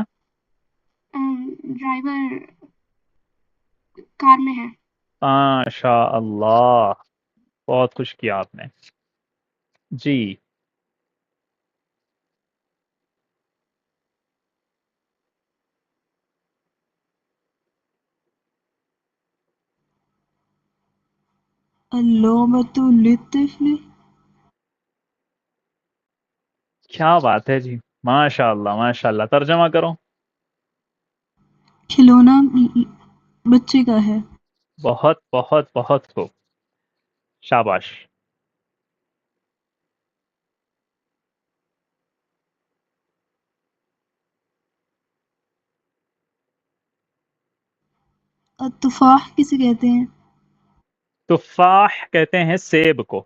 ڈرائیور کار میں ہے۔ ماشاء اللہ، بہت خوش کیا آپ نے جی۔ اللعبۃ للطفل کیا بات ہے جی، ماشاء اللہ ماشاء اللہ، ترجمہ کرو۔ کھلونا بچے کا ہے۔ بہت بہت بہت خوب، شاباش۔ التفاح کسے کہتے ہیں؟ تفاح کہتے ہیں سیب کو۔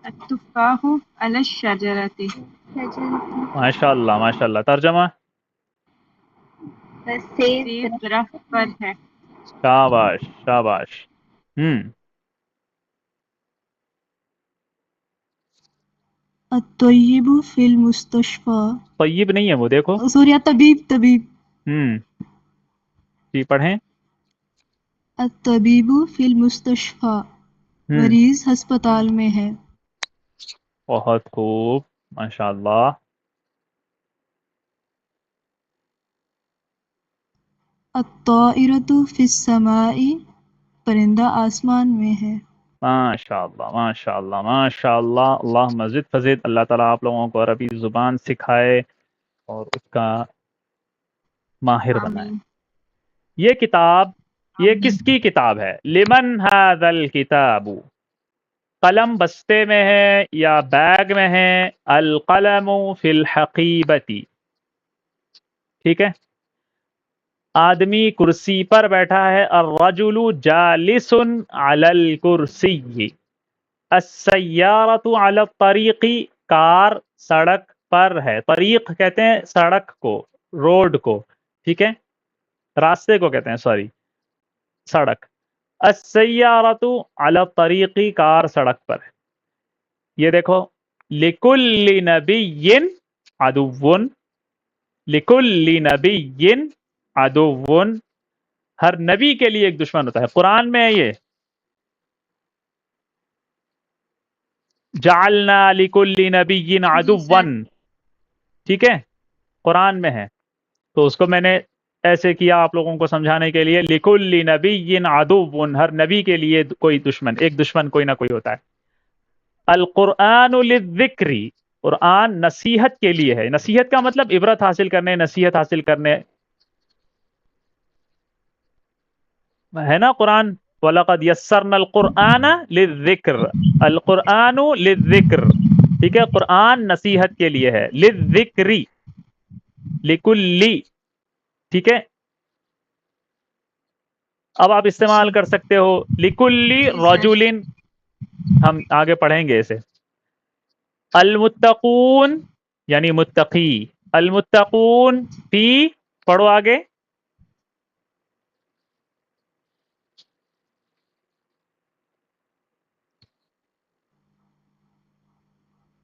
التفاح علی الشجرۃ، ماشاء اللہ ماشاء اللہ، ترجمہ۔ سیب درخت پر ہے۔ شاباش شاباش۔ الطیب فی المستشفى، طیب نہیں ہے وہ، دیکھو۔ سوری طبیب جی پڑھیں۔ الطبیب فی المستشفى، مریض ہسپتال میں ہے۔ بہت خوب، ماشاء اللہ۔ الطائرۃ فی السماء، پرندہ آسمان میں ہے۔ ماشاء اللہ ماشاء اللہ ماشاء اللہ، اللہ مزید فزید اللہ تعالیٰ آپ لوگوں کو عربی زبان سکھائے اور اس کا ماہر بنائے۔ یہ کتاب، یہ کس کی کتاب ہے؟ لمن ھذا الکتاب، قلم بستے میں ہے یا بیگ میں ہے؟ القلم فی الحقیبتی، ٹھیک ہے، آدمی کرسی پر بیٹھا ہے۔ الرجل جالس علی الکرسی، السیارۃ علی الطریق، کار سڑک پر ہے۔ طریق کہتے ہیں سڑک کو، روڈ کو، ٹھیک ہے، راستے کو کہتے ہیں، سوری، سڑک۔ السیارۃ علی الطریق، کار سڑک پر ہے۔ یہ دیکھو، لکل نبی عدو، لکل نبی عدو، ہر نبی کے لیے ایک دشمن ہوتا ہے۔ قرآن میں ہے یہ، جعلنا لکل نبی عدوا، ٹھیک ہے، قرآن میں ہے۔ تو اس کو میں نے ایسے کیا آپ لوگوں کو سمجھانے کے لیے، لکل نبی عدو، ہر نبی کے لیے کوئی دشمن، ایک دشمن کوئی نہ کوئی ہوتا ہے۔ القرآن للذکر، قرآن نصیحت کے لیے ہے. نصیحت کا مطلب عبرت حاصل کرنے، نصیحت حاصل کرنے ہے نا. قرآن وَلَقَدْ يَسَّرْنَا الْقُرْآنَ لِلذِّكْرِ، القرآن للذکر، ٹھیک ہے. قرآن نصیحت کے لیے ہے، للذکری، لکلی، ٹھیک ہے. اب آپ استعمال کر سکتے ہو لکلی جی سر. رجل، ہم آگے پڑھیں گے اسے. المتقون یعنی متقی، المتقون فی، پڑھو آگے.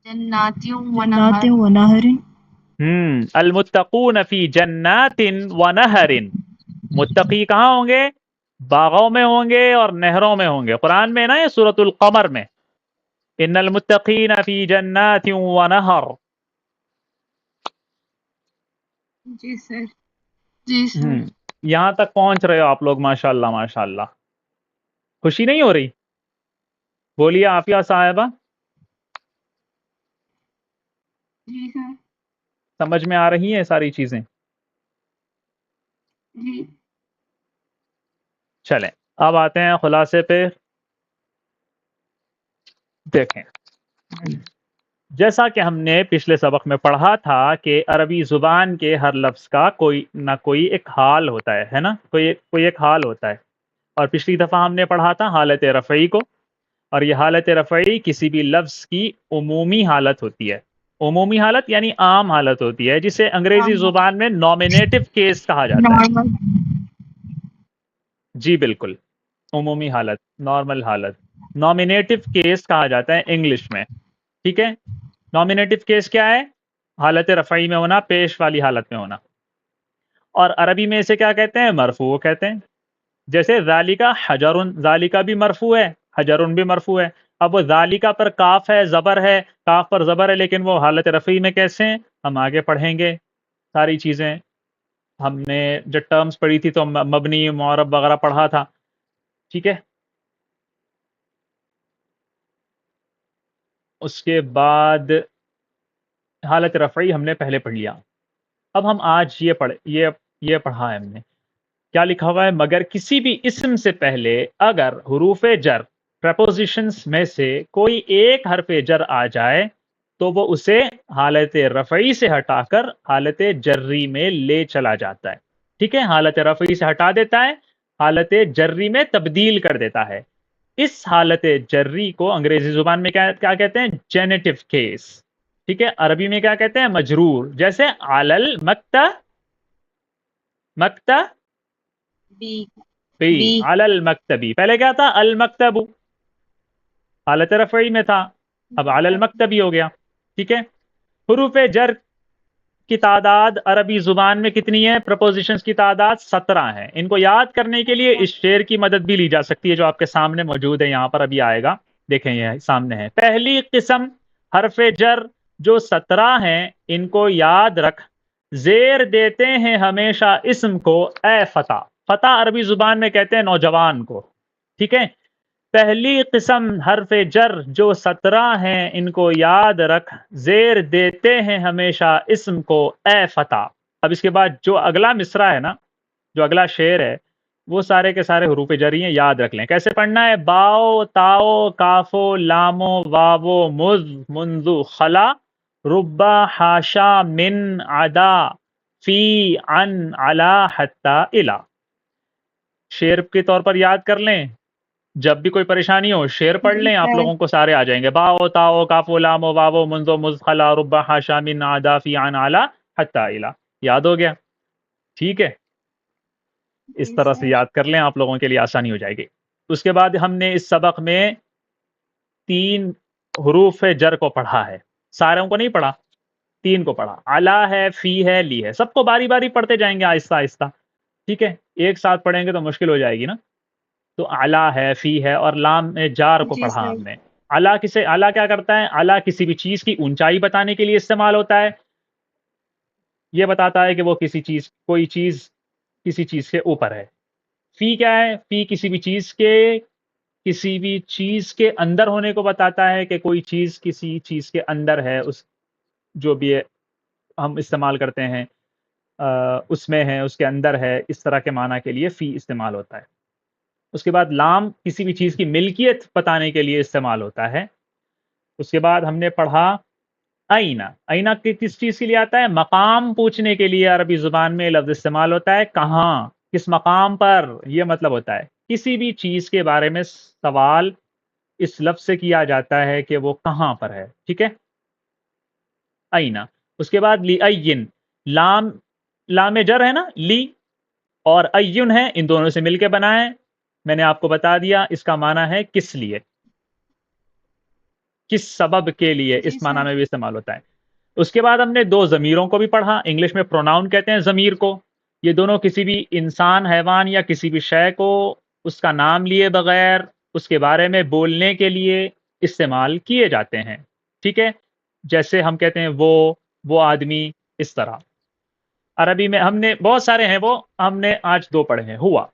جنات جنات ونہر. ونہر. المتقون فی جنات ونہر، متقی کہاں ہوں گے؟ باغوں میں ہوں گے اور نہروں میں ہوں گے. قرآن میں نا یہ سورۃ القمر میں، ان المتقین فی جنات ونہر. جی سر. جی سر. یہاں تک پہنچ رہے ہو آپ لوگ، ماشاء اللہ ماشاء اللہ. خوشی نہیں ہو رہی؟ بولیے عافیہ صاحبہ. جی سر. سمجھ میں آ رہی ہیں ساری چیزیں؟ جی. چلیں اب آتے ہیں خلاصے پہ. دیکھیں، جیسا کہ ہم نے پچھلے سبق میں پڑھا تھا کہ عربی زبان کے ہر لفظ کا کوئی نہ کوئی ایک حال ہوتا ہے نا، کوئی ایک حال ہوتا ہے. اور پچھلی دفعہ ہم نے پڑھا تھا حالت رفعی کو، اور یہ حالت رفعی کسی بھی لفظ کی عمومی حالت ہوتی ہے. عمومی حالت یعنی عام حالت ہوتی ہے، جسے انگریزی زبان میں نامینیٹو کیس کہا جاتا ہے. نارمل. جی بالکل، عمومی حالت، نارمل حالت، نامینیٹو کیس کہا جاتا ہے انگلش میں. ٹھیک ہے. نامینیٹو کیس کیا ہے؟ حالت رفعی میں ہونا، پیش والی حالت میں ہونا. اور عربی میں اسے کیا کہتے ہیں؟ مرفوع کہتے ہیں. جیسے ذالکا حجرن، ذالکا بھی مرفوع ہے، حجرن بھی مرفوع ہے. اب وہ ذالکا پر کاف ہے، زبر ہے، کاف پر زبر ہے، لیکن وہ حالت رفعی میں کیسے ہیں ہم آگے پڑھیں گے. ساری چیزیں ہم نے جو ٹرمز پڑھی تھی تو مبنی، معرب وغیرہ پڑھا تھا. ٹھیک ہے. اس کے بعد حالت رفعی ہم نے پہلے پڑھ لیا. اب ہم آج یہ پڑھا ہے ہم نے. کیا لکھا ہوا ہے؟ مگر کسی بھی اسم سے پہلے اگر حروف جر پریپوزیشنز میں سے کوئی ایک حرف جر آ جائے تو وہ اسے حالت رفعی سے ہٹا کر حالت جری میں لے چلا جاتا ہے. ٹھیک ہے. حالت رفعی سے ہٹا دیتا ہے، حالت جری میں تبدیل کر دیتا ہے. اس حالت جری کو انگریزی زبان میں کیا کہتے ہیں؟ جینیٹو کیس. ٹھیک ہے. عربی میں کیا کہتے ہیں؟ مجرور. جیسے علل بی. بی، علی المکتبی. پہلے کیا تھا؟ المکتب، حالت رفعی میں تھا، اب علی المکتبی ہو گیا. ٹھیک ہے. حروف جر کی تعداد عربی زبان میں کتنی ہے؟ پرپوزیشنز کی تعداد 17 ہیں. ان کو یاد کرنے کے لیے اس شعر کی مدد بھی لی جا سکتی ہے جو آپ کے سامنے موجود ہے، یہاں پر ابھی آئے گا. دیکھیں یہ سامنے ہے. پہلی قسم حرف جر جو 17 ہیں ان کو یاد رکھ، زیر دیتے ہیں ہمیشہ اسم کو اے فتح. فتح عربی زبان میں کہتے ہیں نوجوان کو. ٹھیک ہے. پہلی قسم حرف جر جو 17 ہیں ان کو یاد رکھ، زیر دیتے ہیں ہمیشہ اسم کو اے فتح. اب اس کے بعد جو اگلا مصرع ہے نا، جو اگلا شعر ہے، وہ سارے کے سارے حروف جری ہیں، یاد رکھ لیں. کیسے پڑھنا ہے؟ باؤ تاؤ کافو لامو واو مز منذ خلا ربا حاشا من عدا فی عن علا حتی الا. شعر کے طور پر یاد کر لیں. جب بھی کوئی پریشانی ہو شعر پڑھ لیں، آپ لوگوں کو سارے آ جائیں گے. باؤ تاؤ کافو لامو واو منذ مز خلا ربا حاشا من عدا فی عن علا حتی الا. یاد ہو گیا؟ ٹھیک ہے. اس طرح سے یاد کر لیں، آپ لوگوں کے لیے آسانی ہو جائے گی. اس کے بعد ہم نے اس سبق میں 3 حروف جر کو پڑھا ہے. ساروں کو نہیں پڑھا، 3 کو پڑھا. علا ہے، فی ہے، لی ہے. سب کو باری باری پڑھتے جائیں گے آہستہ آہستہ. ٹھیک ہے. ایک ساتھ پڑھیں گے تو مشکل ہو جائے گی نا. تو علا ہے، فی ہے، اور لام جار کو جی پڑھا سر. ہم نے. علا کیا کرتا ہے؟ علا کسی بھی چیز کی اونچائی بتانے کے لیے استعمال ہوتا ہے. یہ بتاتا ہے کہ وہ کوئی چیز کسی چیز کے اوپر ہے. فی کیا ہے؟ فی کسی بھی چیز کے اندر ہونے کو بتاتا ہے کہ کوئی چیز کسی چیز کے اندر ہے. جو بھی ہم استعمال کرتے ہیں اس میں ہے، اس کے اندر ہے، اس طرح کے معنی کے لیے فی استعمال ہوتا ہے۔ اس کے بعد لام کسی بھی چیز کی ملکیت بتانے کے لیے استعمال ہوتا ہے۔ اس کے بعد ہم نے پڑھا آئینہ۔ آئینہ کس چیز کے لیے آتا ہے؟ مقام پوچھنے کے لیے عربی زبان میں لفظ استعمال ہوتا ہے، کہاں، کس مقام پر، یہ مطلب ہوتا ہے کسی بھی چیز کے بارے میں سوال اس لفظ سے کیا جاتا ہے کہ وہ کہاں پر ہے، ٹھیک ہے، آئینہ۔ اس کے بعد لی این، لام جر ہے نا، لی اور این ہے، ان دونوں سے مل کے بنا ہے، میں نے آپ کو بتا دیا اس کا معنی ہے کس لیے، کس سبب کے لیے، جی اس معنی سر۔ میں بھی استعمال ہوتا ہے۔ اس کے بعد ہم نے دو ضمیروں کو بھی پڑھا، انگلش میں پروناؤن کہتے ہیں ضمیر کو، یہ دونوں کسی بھی انسان، حیوان یا کسی بھی شے کو اس کا نام لیے بغیر اس کے بارے میں بولنے کے لیے استعمال کیے جاتے ہیں، ٹھیک ہے، جیسے ہم کہتے ہیں وہ آدمی، اس طرح۔ عربی میں ہم نے بہت سارے ہیں، وہ ہم نے آج دو پڑھے ہیں۔ ہوا،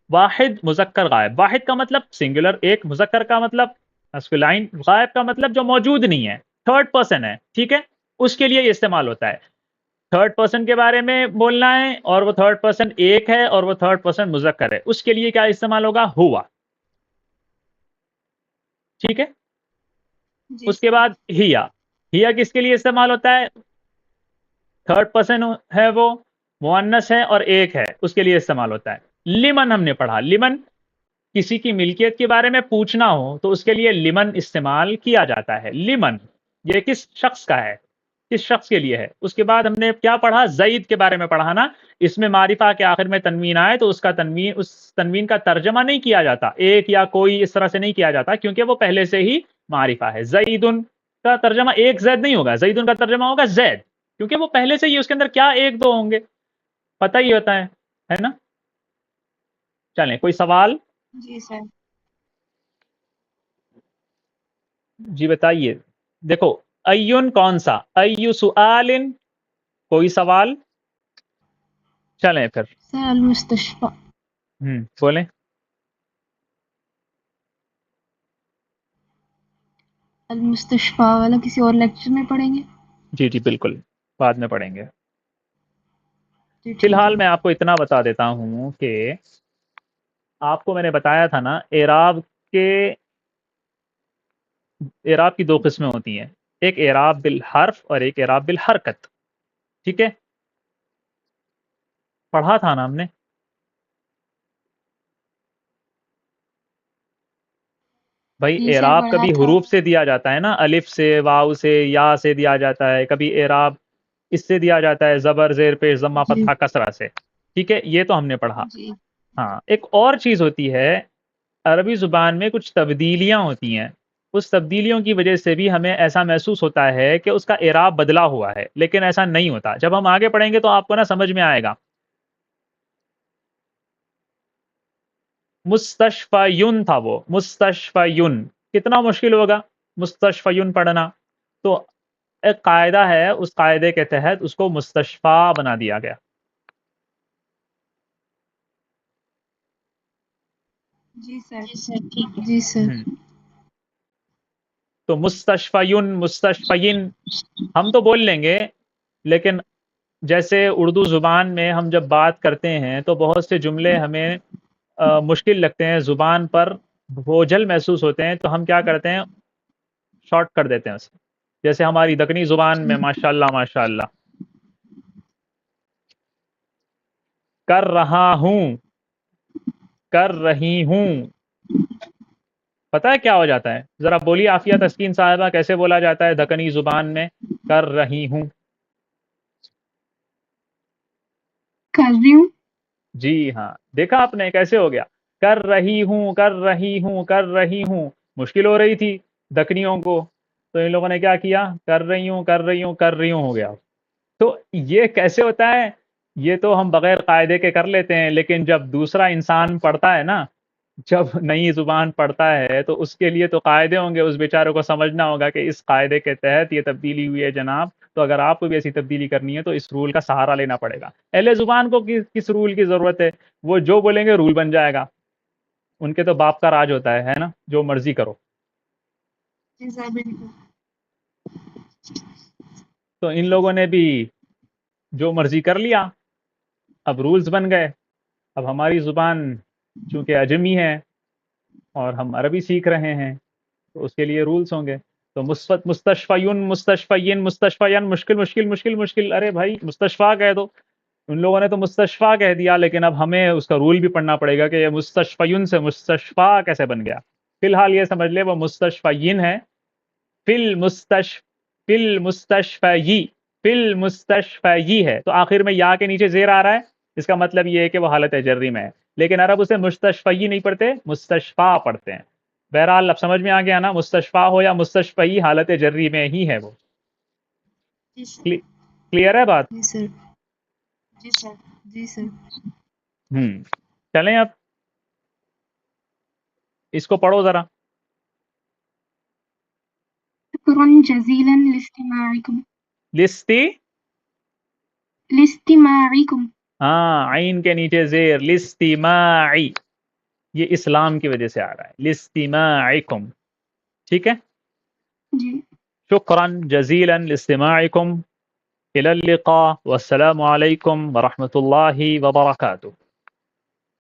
واحد مذکر غائب، واحد کا مطلب سنگولر ایک، مذکر کا مطلب مسکولائن، غائب کا مطلب جو موجود نہیں ہے، تھرڈ پرسن ہے، ٹھیک ہے، اس کے لیے یہ استعمال ہوتا ہے۔ تھرڈ پرسن کے بارے میں بولنا ہے اور وہ تھرڈ پرسن ایک ہے اور وہ تھرڈ پرسن مذکر ہے، اس کے لیے کیا استعمال ہوگا؟ ہوا، ٹھیک ہے۔ جی اس کے سر۔ بعد ہیا کس کے لیے استعمال ہوتا ہے؟ تھرڈ پرسن ہے، وہ مؤنث ہے اور ایک ہے، اس کے لیے استعمال ہوتا ہے۔ لمن ہم نے پڑھا، لمن کسی کی ملکیت کے بارے میں پوچھنا ہو تو اس کے لیے لمن استعمال کیا جاتا ہے۔ لمن، یہ کس شخص کا ہے، کس شخص کے لیے ہے۔ اس کے بعد ہم نے کیا پڑھا؟ زید کے بارے میں پڑھا نا، اس میں معرفہ کے آخر میں تنوین آئے تو اس تنوین کا ترجمہ نہیں کیا جاتا، ایک یا کوئی اس طرح سے نہیں کیا جاتا، کیونکہ وہ پہلے سے ہی معرفہ ہے۔ زیدن کا ترجمہ ایک زید نہیں ہوگا، زیدن کا ترجمہ ہوگا زید، کیونکہ وہ پہلے سے ہی اس کے اندر کیا ایک دو ہوں گے، پتہ ہی ہوتا ہے نا۔ چلیں، کوئی سوال؟ جی سر۔ جی بتائیے۔ دیکھو، ایون کون سا، ایو سؤال، کوئی سوال؟ چلیں پھر سر المستشفى۔ بولیں۔ المستشفى والا کسی اور لیکچر میں پڑھیں گے؟ جی جی بالکل، بعد میں پڑھیں گے۔ جی فی ٹھیک الحال ہے۔ میں آپ کو اتنا بتا دیتا ہوں کہ آپ کو میں نے بتایا تھا نا، اعراب کی دو قسمیں ہوتی ہیں، ایک اعراب بالحرف اور ایک اعراب بالحرکت، ٹھیک ہے، پڑھا تھا نا ہم نے۔ بھائی جی سر اعراب پڑھا کبھی تھا۔ حروف سے دیا جاتا ہے نا، الف سے، واو سے، یا سے دیا جاتا ہے، کبھی اعراب اس سے دیا جاتا ہے، زبر، زیر پیش، ضمہ، جی فتحہ، کسرہ سے، ٹھیک ہے، یہ تو ہم نے پڑھا۔ جی ہاں، ایک اور چیز ہوتی ہے، عربی زبان میں کچھ تبدیلیاں ہوتی ہیں، اس تبدیلیوں کی وجہ سے بھی ہمیں ایسا محسوس ہوتا ہے کہ اس کا اعراب بدلا ہوا ہے، لیکن ایسا نہیں ہوتا۔ جب ہم آگے پڑھیں گے تو آپ کو نا سمجھ میں آئے گا۔ مستشفیون تھا وہ، مستشفیون، کتنا مشکل ہوگا مستشفیون پڑھنا، تو ایک قاعدہ ہے، اس قاعدے کے تحت اس کو مستشفی بنا دیا گیا۔ جی سر۔ ٹھیک ہے۔ جی سر۔ تو مستشفیون، مستشفین ہم تو بول لیں گے، لیکن جیسے اردو زبان میں ہم جب بات کرتے ہیں تو بہت سے جملے ہمیں مشکل لگتے ہیں، زبان پر بوجھل محسوس ہوتے ہیں، تو ہم کیا کرتے ہیں؟ شارٹ کر دیتے ہیں اسے، جیسے ہماری دکنی زبان میں ماشاءاللہ ماشاءاللہ، کر رہا ہوں، کر رہی ہوں، پتہ ہے کیا ہو جاتا ہے؟ ذرا بولیے عافیہ تسکین صاحبہ، کیسے بولا جاتا ہے دکنی زبان میں کر رہی ہوں؟ کر رہی ہوں۔ جی ہاں، دیکھا آپ نے کیسے ہو گیا، کر رہی ہوں، کر رہی ہوں، کر رہی ہوں، مشکل ہو رہی تھی دکنیوں کو، تو ان لوگوں نے کیا کیا؟ کر رہی ہوں، کر رہی ہوں، کر رہی ہوں ہو گیا۔ تو یہ کیسے ہوتا ہے؟ یہ تو ہم بغیر قاعدے کے کر لیتے ہیں، لیکن جب دوسرا انسان پڑھتا ہے نا، جب نئی زبان پڑھتا ہے تو اس کے لیے تو قاعدے ہوں گے، اس بیچارے کو سمجھنا ہوگا کہ اس قاعدے کے تحت یہ تبدیلی ہوئی ہے جناب، تو اگر آپ کو بھی ایسی تبدیلی کرنی ہے تو اس رول کا سہارا لینا پڑے گا۔ اہل زبان کو کس رول کی ضرورت ہے؟ وہ جو بولیں گے رول بن جائے گا، ان کے تو باپ کا راج ہوتا ہے نا، جو مرضی کرو۔ جی سر بالکل۔ تو ان لوگوں نے بھی جو مرضی کر لیا، اب رولز بن گئے. اب ہماری زبان چونکہ اجمی ہے اور ہم عربی سیکھ رہے ہیں تو اس کے لیے رولز ہوں گے. تو مثبت مستشفیون، مستشفین، مستشفیان، مشکل مشکل مشکل مشکل. ارے بھائی مستشفیٰ کہہ دو. ان لوگوں نے تو مستشفیٰ کہہ دیا، لیکن اب ہمیں اس کا رول بھی پڑھنا پڑے گا کہ یہ مستشفیون سے مستشفیٰ کیسے بن گیا. فی الحال یہ سمجھ لے وہ مستشفیین ہے. فی المستشفی ہے، تو آخر میں یا کے نیچے زیر آ رہا ہے، اس کا مطلب یہ ہے کہ وہ حالت جری میں ہے. لیکن عرب اسے مستشفی نہیں پڑھتے، مستشفیٰ پڑھتے ہیں. بہرحال اب سمجھ میں آ گیا نا، مستشفیٰ ہو یا مستشفی حالت جری میں ہی ہے وہ. جی سر. کلیئر ہے بات؟ جی سر. جی سر. جی سر. چلیں اب اس کو پڑھو ذرا. شکراً جزیلاً لاستماعکم. ہاں، عین کے نیچے زیر، لاستماعی، یہ اسلام کی وجہ سے آ رہا ہے، لاستماعکم. ٹھیک ہے. جی. شکراً جزیلاً لاستماعکم. إلى اللقاء والسلام عليكم ورحمة الله وبركاته.